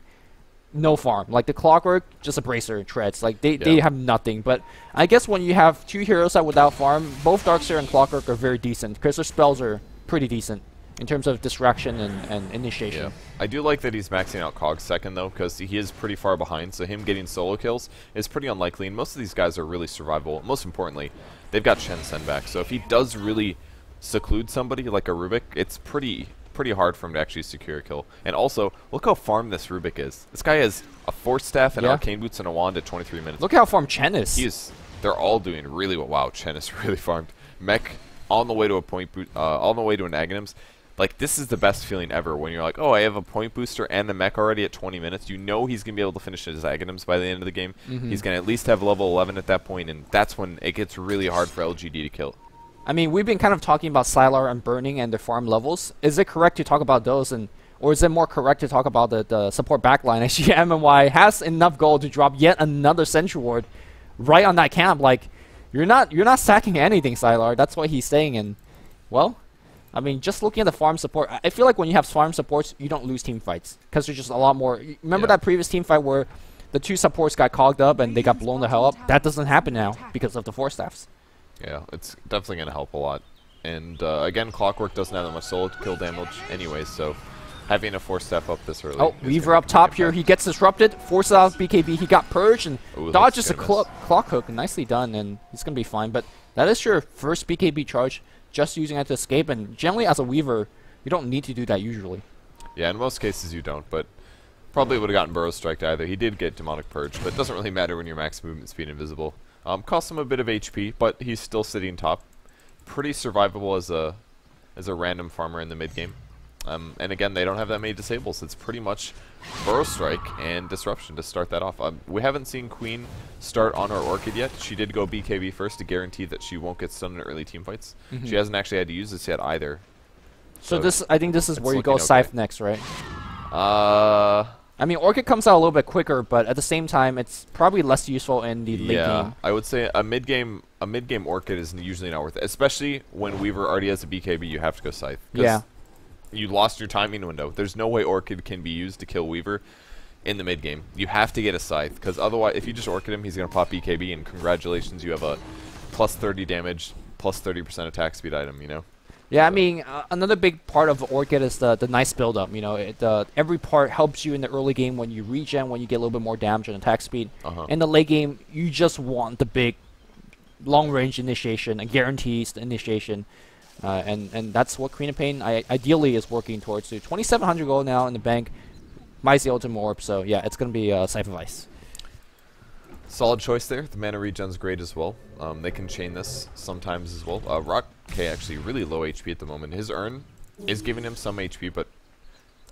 no farm. Like the Clockwork, just a bracer treads. Like they have nothing. But I guess when you have 2 heroes that without farm, both Darkseer and Clockwork are very decent, because their spells are pretty decent in terms of distraction and initiation. Yeah. I do like that he's maxing out Cog second, though, because he is pretty far behind, so him getting solo kills is pretty unlikely, and most of these guys are really survivable. Most importantly, they've got Shen send back, so if he does really seclude somebody like a Rubik, it's pretty hard for him to actually secure a kill. And also, look how farmed this Rubik is. This guy has a Force Staff and Arcane Boots and a Wand at 23 minutes. Look how farmed Chen is. They're all doing really well. Wow, Chen is really farmed. Mech on the way to a point on the way to an Aghanims. Like, this is the best feeling ever when you're like, oh, I have a point booster and a mech already at 20 minutes. You know he's going to be able to finish his Aghanims by the end of the game. He's going to at least have level 11 at that point, and that's when it gets really hard for LGD to kill. I mean, we've been kind of talking about Sylar and Burning and their farm levels. Is it correct to talk about those, or is it more correct to talk about the support backline? Actually, MMY has enough gold to drop yet another Sentry Ward right on that camp. Like, you're not sacking anything, Sylar. That's what he's saying, and, well, I mean, just looking at the farm support, I feel like when you have farm supports, you don't lose team fights, because there's just a lot more. Remember that previous team fight where the 2 supports got cogged up and they got blown the hell up? That doesn't happen now because of the 4 staffs. Yeah, it's definitely going to help a lot. And again, Clockwork doesn't have that much solo kill damage anyway, so having a 4 staff up this early. Oh, Weaver up top here. He gets disrupted, forces out BKB. He got Purge and dodges a clock hook. Nicely done, and he's going to be fine. But that is your first BKB charge, just using it to escape. And generally, as a Weaver, you don't need to do that usually. Yeah, in most cases you don't, but probably would have gotten Burrow Striked either. He did get Demonic Purge, but it doesn't really matter when you're max movement speed invisible. Costs him a bit of HP, but he's still sitting top. Pretty survivable as a random farmer in the mid game. And again, they don't have that many disables. It's pretty much Burrow Strike and Disruption to start that off. We haven't seen Queen start on her Orchid yet. She did go BKB first to guarantee that she won't get stunned in early team fights. She hasn't actually had to use this yet either. So I think this is where you go Scythe next, right? I mean, Orchid comes out a little bit quicker, but at the same time, it's probably less useful in the late game. I would say a mid game Orchid is usually not worth it, especially when Weaver already has a BKB. You have to go Scythe. Yeah. You lost your timing window. There's no way Orchid can be used to kill Weaver in the mid game. You have to get a Scythe, because otherwise, if you just Orchid him, he's going to pop BKB, and congratulations, you have a plus 30 damage, plus 30% attack speed item, you know? Yeah, I mean, another big part of Orchid is the nice build-up. You know, every part helps you in the early game when you regen, when you get a little bit more damage and attack speed. In the late game, you just want the big long-range initiation and guarantees the initiation. And that's what Queen of Pain ideally is working towards. So 2,700 gold now in the bank. Might the ultimate orb, so yeah, it's going to be Scythe of Ice. Solid choice there. The mana regen's great as well. They can chain this sometimes as well. Rock K actually really low HP at the moment. His Urn is giving him some HP, but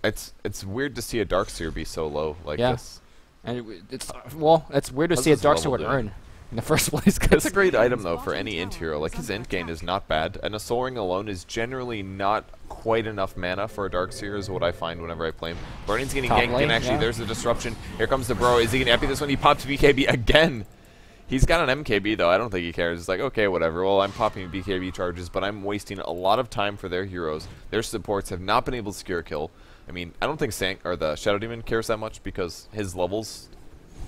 it's weird to see a Darkseer be so low like this. And it's weird to see a Darkseer with Urn in the first place. It's a great item though for any int hero. Like his int gain is not bad, and a Soul Ring alone is generally not quite enough mana for a Darkseer is what I find whenever I play him. Burning's getting ganked, and actually there's a disruption. Here comes the bro. Is he gonna epi this one? He pops BKB again. He's got an MKB though. I don't think he cares. It's like, okay, whatever. Well, I'm popping BKB charges, but I'm wasting a lot of time for their heroes. Their supports have not been able to secure a kill. I mean, I don't think the Shadow Demon cares that much because his levels,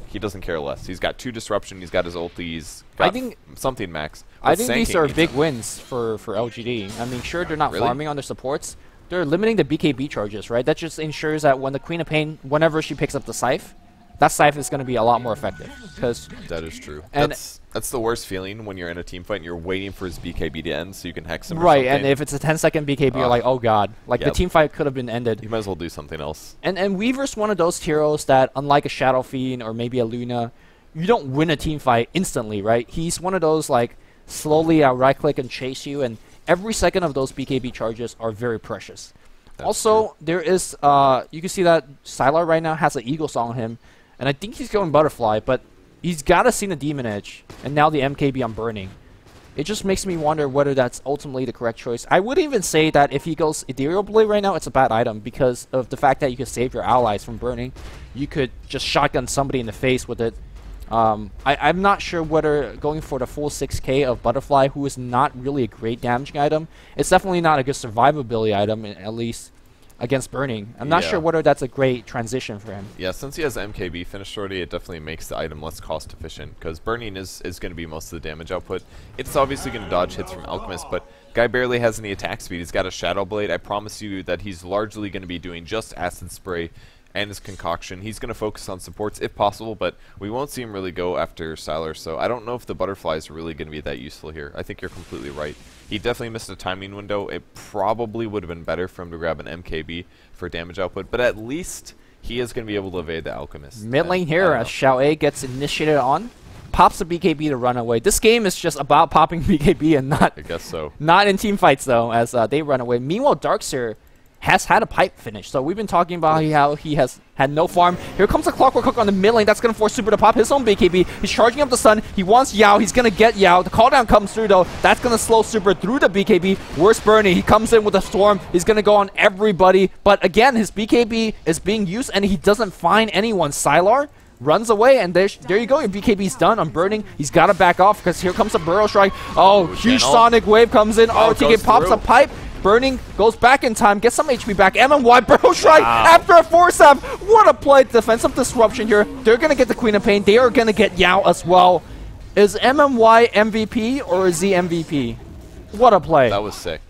he doesn't care less. He's got 2 disruption. He's got his ulti. He's got something max. I think these are big wins for LGD. I mean, sure, they're not farming on their supports. They're limiting the BKB charges, right? That just ensures that when the Queen of Pain, whenever she picks up the Scythe, that Scythe is going to be a lot more effective. That is true. And that's the worst feeling when you're in a team fight and you're waiting for his BKB to end so you can hex him. Right, and if it's a 10-second BKB, you're like, oh god. Like, the team fight could have been ended. You might as well do something else. And Weaver's one of those heroes that, unlike a Shadow Fiend or maybe a Luna, you don't win a team fight instantly, right? He's one of those, like, slowly right-click and chase you, and every second of those BKB charges are very precious. That's also, true. there is, you can see that Sylar right now has an Eagle Song on him, and I think he's going Butterfly, but he's got to see the Demon Edge, and now the MKB on Burning. It just makes me wonder whether that's ultimately the correct choice. I would even say that if he goes Ethereal Blade right now, it's a bad item because of the fact that you could save your allies from burning. You could just shotgun somebody in the face with it. I'm not sure whether going for the full 6k of Butterfly, who is not really a great damaging item, it's definitely not a good survivability item, at least against burning. I'm not sure whether that's a great transition for him. Yeah, since he has MKB finished already, it definitely makes the item less cost efficient because burning is going to be most of the damage output. It's obviously going to dodge hits from Alchemist, but guy barely has any attack speed. He's got a Shadow Blade. I promise you that he's largely going to be doing just Acid Spray and his concoction. He's going to focus on supports if possible, but we won't see him really go after Sylar, so I don't know if the Butterflies are really going to be that useful here. I think you're completely right. He definitely missed a timing window. It probably would have been better for him to grab an MKB for damage output, but at least he is going to be able to evade the Alchemist. Mid lane here as Xiao A gets initiated on, pops a BKB to run away. This game is just about popping BKB and not, I guess so. Not in team fights though, as they run away. Meanwhile, Darkseer has had a pipe finish. So we've been talking about how he has had no farm. Here comes a Clockwork Hook on the mid lane. That's going to force Super to pop his own BKB. He's charging up the Sun. He wants Yao. He's going to get Yao. The call down comes through, though. That's going to slow Super through the BKB. Worst Burning. He comes in with a Storm. He's going to go on everybody. But again, his BKB is being used, and he doesn't find anyone. Sylar runs away, and there you go. Your BKB's done on Burning. He's got to back off, because here comes a Burrow Strike. Oh, huge Sonic Wave comes in. RTK pops a pipe. Burning goes back in time, gets some HP back. MMY Burrow Strike after a force up. What a play. Defensive disruption here. They're going to get the Queen of Pain. They are going to get Yao as well. Is MMY MVP or is he MVP? What a play. That was sick.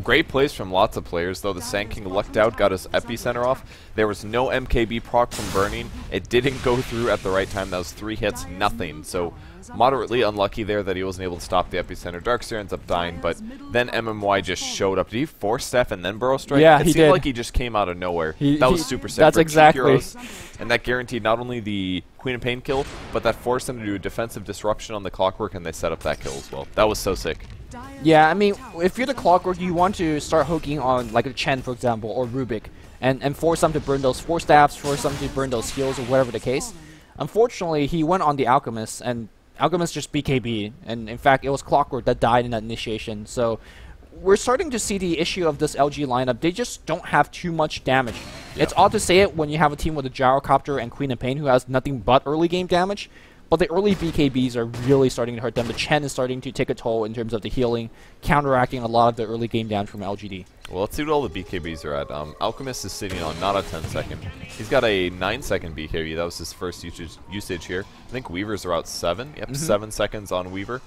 Great plays from lots of players, though. The Sand King lucked out, got his epicenter off. There was no MKB proc from Burning. It didn't go through at the right time. That was 3 hits, nothing. So moderately unlucky there that he wasn't able to stop the epicenter. Darkseer ends up dying, but then MMY just showed up. Did he force Steph and then Burrow Strike? Yeah, it he seemed did. like he just came out of nowhere. That was super sick. That's exactly. And that guaranteed not only the Queen of Pain kill, but that forced them to do a defensive disruption on the Clockwork, and they set up that kill as well. That was so sick. Yeah, I mean, if you're the Clockwork, you want to start hooking on, like, a Chen, for example, or Rubik, and force them to burn those 4 staffs, force them to burn those heals, or whatever the case. Unfortunately, he went on the Alchemist, and Alchemist just BKB, and in fact, it was Clockwork that died in that initiation. So we're starting to see the issue of this LG lineup. They just don't have too much damage. Yeah. It's odd to say it when you have a team with a Gyrocopter and Queen of Pain who has nothing but early game damage, but the early BKBs are really starting to hurt them. The Chen is starting to take a toll in terms of the healing, counteracting a lot of the early game damage from LGD. Well, let's see what all the BKBs are at. Alchemist is sitting on not a 10-second. He's got a 9-second BKB. That was his first usage here. I think Weaver's are out 7. Yep, 7 seconds on Weaver.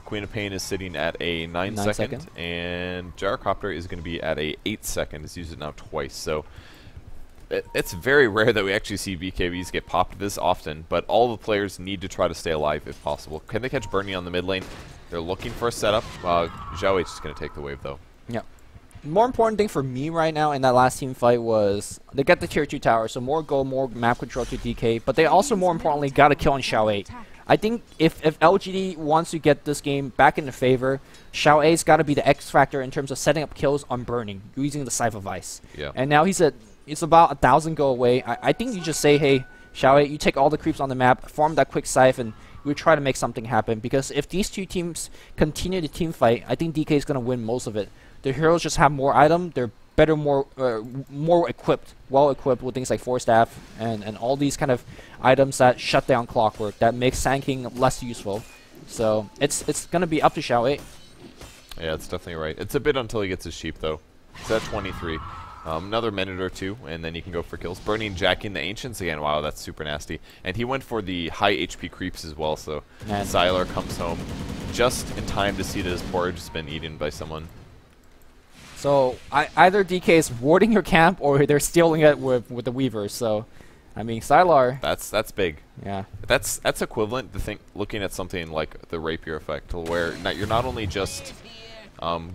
Queen of Pain is sitting at a 9-second. And Gyrocopter is going to be at a 8-second. He's used it now twice. So it's very rare that we actually see BKBs get popped this often, but all the players need to try to stay alive if possible. Can they catch Burning on the mid lane? They're looking for a setup. Zhao H is going to take the wave, though. Yeah. More important thing for me right now in that last team fight was they got the tier 2 tower, so more gold, more map control to DK, but they also more importantly got a kill on Xiao 8. I think if LGD wants to get this game back into favor, Xiao 8's got to be the X factor in terms of setting up kills on burning using the Scythe of Ice. Yeah. And now it's about 1,000 go away. I think you just say, hey, Xiao 8, you take all the creeps on the map, farm that quick Scythe, and we try to make something happen. Because if these two teams continue to team fight, I think DK is going to win most of it. The heroes just have more item. They're better, more equipped, well equipped with things like Force Staff and all these kind of items that shut down Clockwork, that makes Sanking less useful. So it's going to be up to Xiao 8. Yeah, it's definitely right. It's a bit until he gets his sheep, though. It's at 23. Another minute or two, and then he can go for kills. Burning Jacking the Ancients again. Wow, that's super nasty. And he went for the high HP creeps as well, so Xylar comes home just in time to see that his porridge has been eaten by someone. So either DK is warding your camp or they're stealing it with the Weavers. So, I mean, Xylar. That's big. Yeah. That's equivalent to looking at something like the Rapier effect, where you're not only just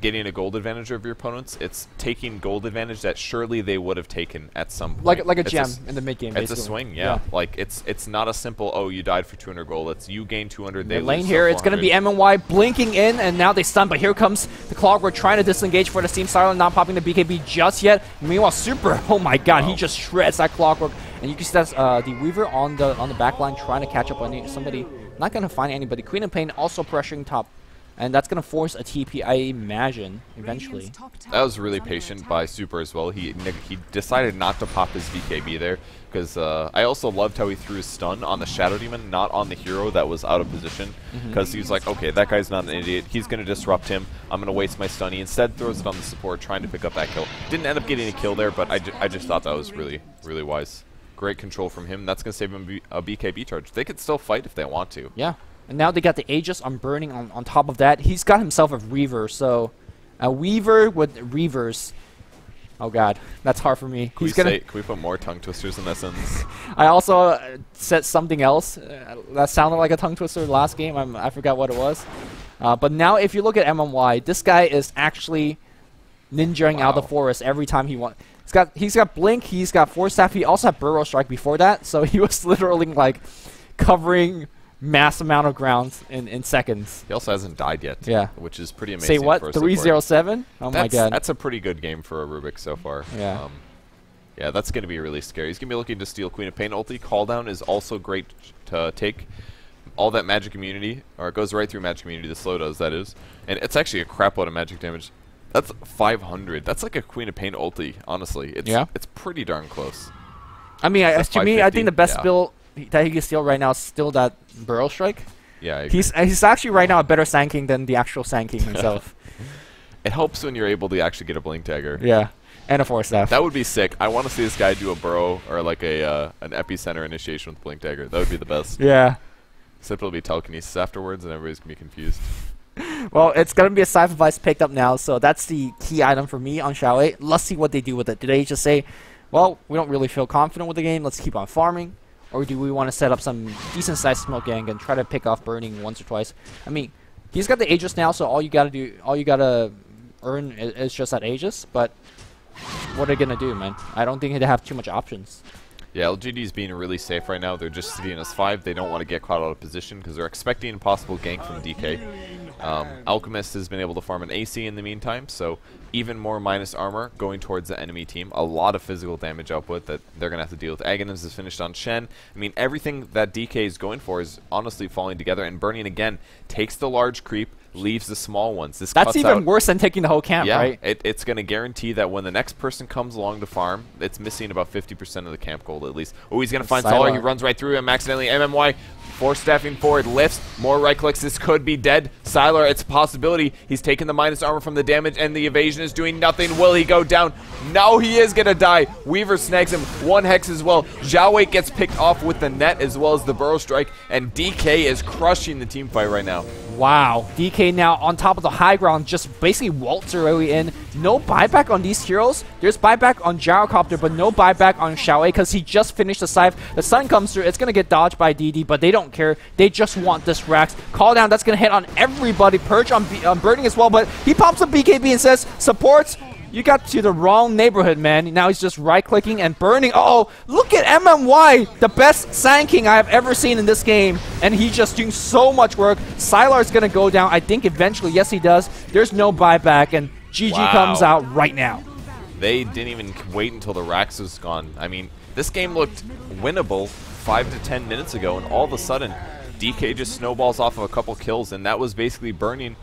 getting a gold advantage over your opponents, it's taking gold advantage that surely they would have taken at some point. Like a gem in the mid game. It's a swing, yeah. Like it's not a simple, oh, you died for 200 gold. It's you gain 200. They lane here. It's gonna be MNY blinking in, and now they stun. But here comes the Clockwork trying to disengage for the team. Xylar not popping the BKB just yet. Meanwhile, Super. Oh my God, he just shreds that Clockwork, and you can see that's the Weaver on the back line trying to catch up on somebody. Not gonna find anybody. Queen of Pain also pressuring top. And that's going to force a TP, I imagine, eventually. That was really patient by Super as well. He decided not to pop his VKB there, because I also loved how he threw his stun on the Shadow Demon, not on the hero that was out of position, because he's like, okay, that guy's not an idiot. He's going to disrupt him. I'm going to waste my stun. He instead throws it on the support, trying to pick up that kill. Didn't end up getting a kill there, but I just thought that was really, really wise. Great control from him. That's going to save him a BKB charge. They could still fight if they want to. Yeah. And now they got the Aegis on Burning on top of that. He's got himself a Reaver, so a Weaver with Reavers. Oh God, that's hard for me. Can we put more tongue twisters in that sentence? I also said something else that sounded like a tongue twister last game. I forgot what it was. But now if you look at MMY, this guy is actually ninjaing out of the forest every time he wants. He's got Blink, he's got Force Staff, he also had Burrow Strike before that, so he was literally like covering mass amount of ground in seconds. He also hasn't died yet. Yeah. Which is pretty amazing. Say what? For 307? Oh my God. That's a pretty good game for a Rubik so far. Yeah. Yeah, that's going to be really scary. He's going to be looking to steal Queen of Pain ulti. Call down is also great to take all that magic immunity, or it goes right through magic immunity, the slow does, that is. And it's actually a crap load of magic damage. That's 500. That's like a Queen of Pain ulti, honestly. It's pretty darn close. I mean, to me, I think the best build that he can steal right now is still that Burrow Strike. Yeah, he's actually right now a better Sand King than the actual Sand King himself. It helps when you're able to actually get a Blink Dagger. Yeah, and a Force Staff. That would be sick. I want to see this guy do a Burrow or like an Epicenter initiation with Blink Dagger. That would be the best. Yeah. Except it'll be telekinesis afterwards, and everybody's going to be confused. Well, it's going to be a Scythe of Ice picked up now, so that's the key item for me on Xiao 8. Let's see what they do with it. Do they just say, well, we don't really feel confident with the game, let's keep on farming? Or do we want to set up some decent-sized smoke gang and try to pick off Burning once or twice? I mean, he's got the Aegis now, so all you gotta earn is just that Aegis. But what are they gonna do, man? I don't think they have too much options. Yeah, LGD's being really safe right now. They're just sitting as 5. They don't want to get caught out of position because they're expecting a possible gank from DK. Alchemist has been able to farm an AC in the meantime, so even more minus armor going towards the enemy team. A lot of physical damage output that they're going to have to deal with. Aghanim's is finished on Shen. I mean, everything that DK is going for is honestly falling together, and Burning again takes the large creep, leaves the small ones. That's even worse than taking the whole camp, right? It's going to guarantee that when the next person comes along to farm, it's missing about 50% of the camp gold at least. Oh, he's going to find Xylar. He runs right through him accidentally. MMY force staffing forward, lifts, more right clicks. This could be dead. Xylar, it's a possibility. He's taking the minus armor from the damage, and the evasion is doing nothing. Will he go down? No, he is going to die. Weaver snags him. 1 hex as well. Zhao Wei gets picked off with the net as well as the Burrow Strike, and DK is crushing the team fight right now. Wow, DK now on top of the high ground, just basically waltz their way in. No buyback on these heroes. There's buyback on Gyrocopter, but no buyback on Xiaowei because he just finished the scythe. The sun comes through. It's going to get dodged by DD, but they don't care. They just want this Rax. Call down, that's going to hit on everybody. Purge on Burning as well, but he pops a BKB and says, supports. You got to the wrong neighborhood, man. Now he's just right-clicking and burning. Oh, look at MMY, the best Sand King I have ever seen in this game. And he's just doing so much work. Sylar's going to go down, I think, eventually. Yes, he does. There's no buyback, and GG comes out right now. They didn't even wait until the Rax was gone. I mean, this game looked winnable 5 to 10 minutes ago, and all of a sudden, DK just snowballs off of a couple kills, and that was basically Burning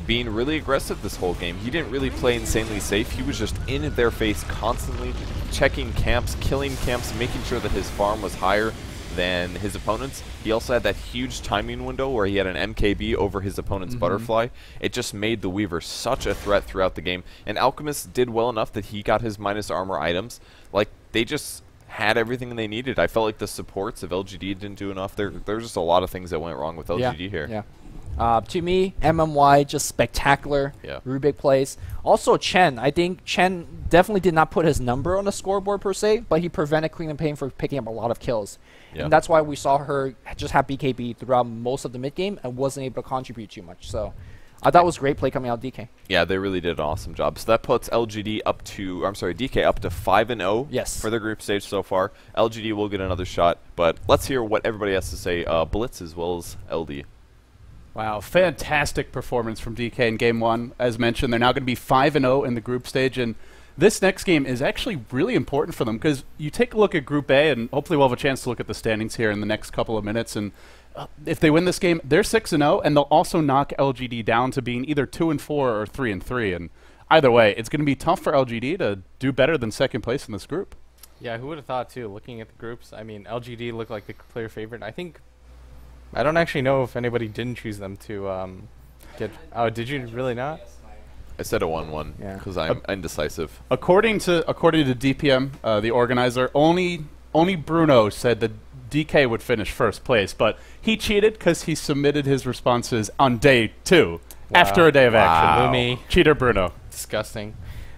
being really aggressive this whole game. He didn't really play insanely safe. He was just in their face constantly, checking camps, killing camps, making sure that his farm was higher than his opponent's. He also had that huge timing window where he had an MKB over his opponent's butterfly. It just made the Weaver such a threat throughout the game. And Alchemist did well enough that he got his minus armor items. Like, they just had everything they needed. I felt like the supports of LGD didn't do enough. There's just a lot of things that went wrong with LGD here. Yeah. To me, MMY, just spectacular. Yeah. Rubik plays. Also, Chen. I think Chen definitely did not put his number on the scoreboard per se, but he prevented Clean and Pain from picking up a lot of kills. Yeah. And that's why we saw her just have BKB throughout most of the mid game and wasn't able to contribute too much. So I thought it was great play coming out of DK. Yeah, they really did an awesome job. So that puts LGD up to, I'm sorry, DK up to 5-0 Yes. for the group stage so far. LGD will get another shot, but let's hear what everybody has to say. Blitz as well as LD. Wow, fantastic performance from DK in Game 1. As mentioned, they're now going to be 5-0 in the group stage, and this next game is actually really important for them because you take a look at Group A, and hopefully we'll have a chance to look at the standings here in the next couple of minutes, and if they win this game, they're 6-0, and they'll also knock LGD down to being either 2-4 or 3-3, and either way, it's going to be tough for LGD to do better than second place in this group. Yeah, who would have thought, too, looking at the groups? I mean, LGD looked like the clear favorite. I don't actually know if anybody didn't choose them to get... Oh, did you really not? I said a 1-1 because I'm indecisive. According to DPM, the organizer, only Bruno said that DK would finish first place, but he cheated because he submitted his responses on day 2 after a day of action. Lumi. Cheater Bruno. Disgusting.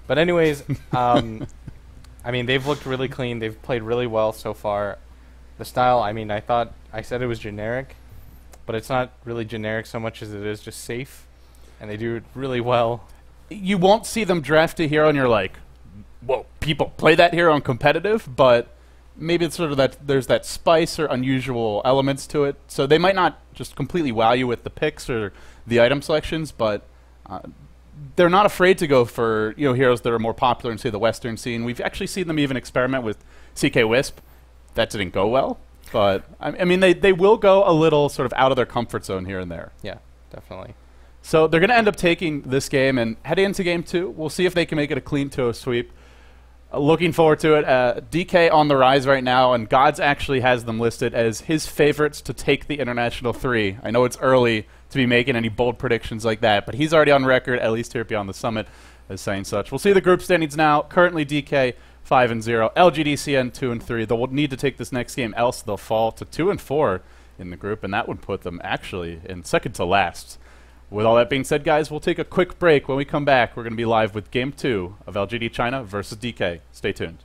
But anyways, I mean, they've looked really clean. They've played really well so far. The style, I mean, I said it was generic, but it's not really generic so much as it is just safe, and they do it really well. You won't see them draft a hero and you're like, whoa, people play that hero on competitive, but maybe it's sort of that there's that spice or unusual elements to it. So they might not just completely wow you with the picks or the item selections, but they're not afraid to go for heroes that are more popular in, say, the Western scene. We've actually seen them even experiment with CK Wisp. That didn't go well, but I mean, they will go a little sort of out of their comfort zone here and there. Yeah, definitely. So they're going to end up taking this game, and heading into Game 2, we'll see if they can make it a clean toe sweep. Looking forward to it. DK on the rise right now, and godz actually has them listed as his favorites to take the International 3. I know it's early to be making any bold predictions like that, but he's already on record, at least here at Beyond the Summit, as saying such. We'll see the group standings now. Currently DK 5-0, LGDCN 2-3. They'll need to take this next game, else they'll fall to 2-4 in the group, and that would put them actually in second to last. With all that being said, guys, we'll take a quick break. When we come back, we're going to be live with Game 2 of LGD China versus DK. Stay tuned.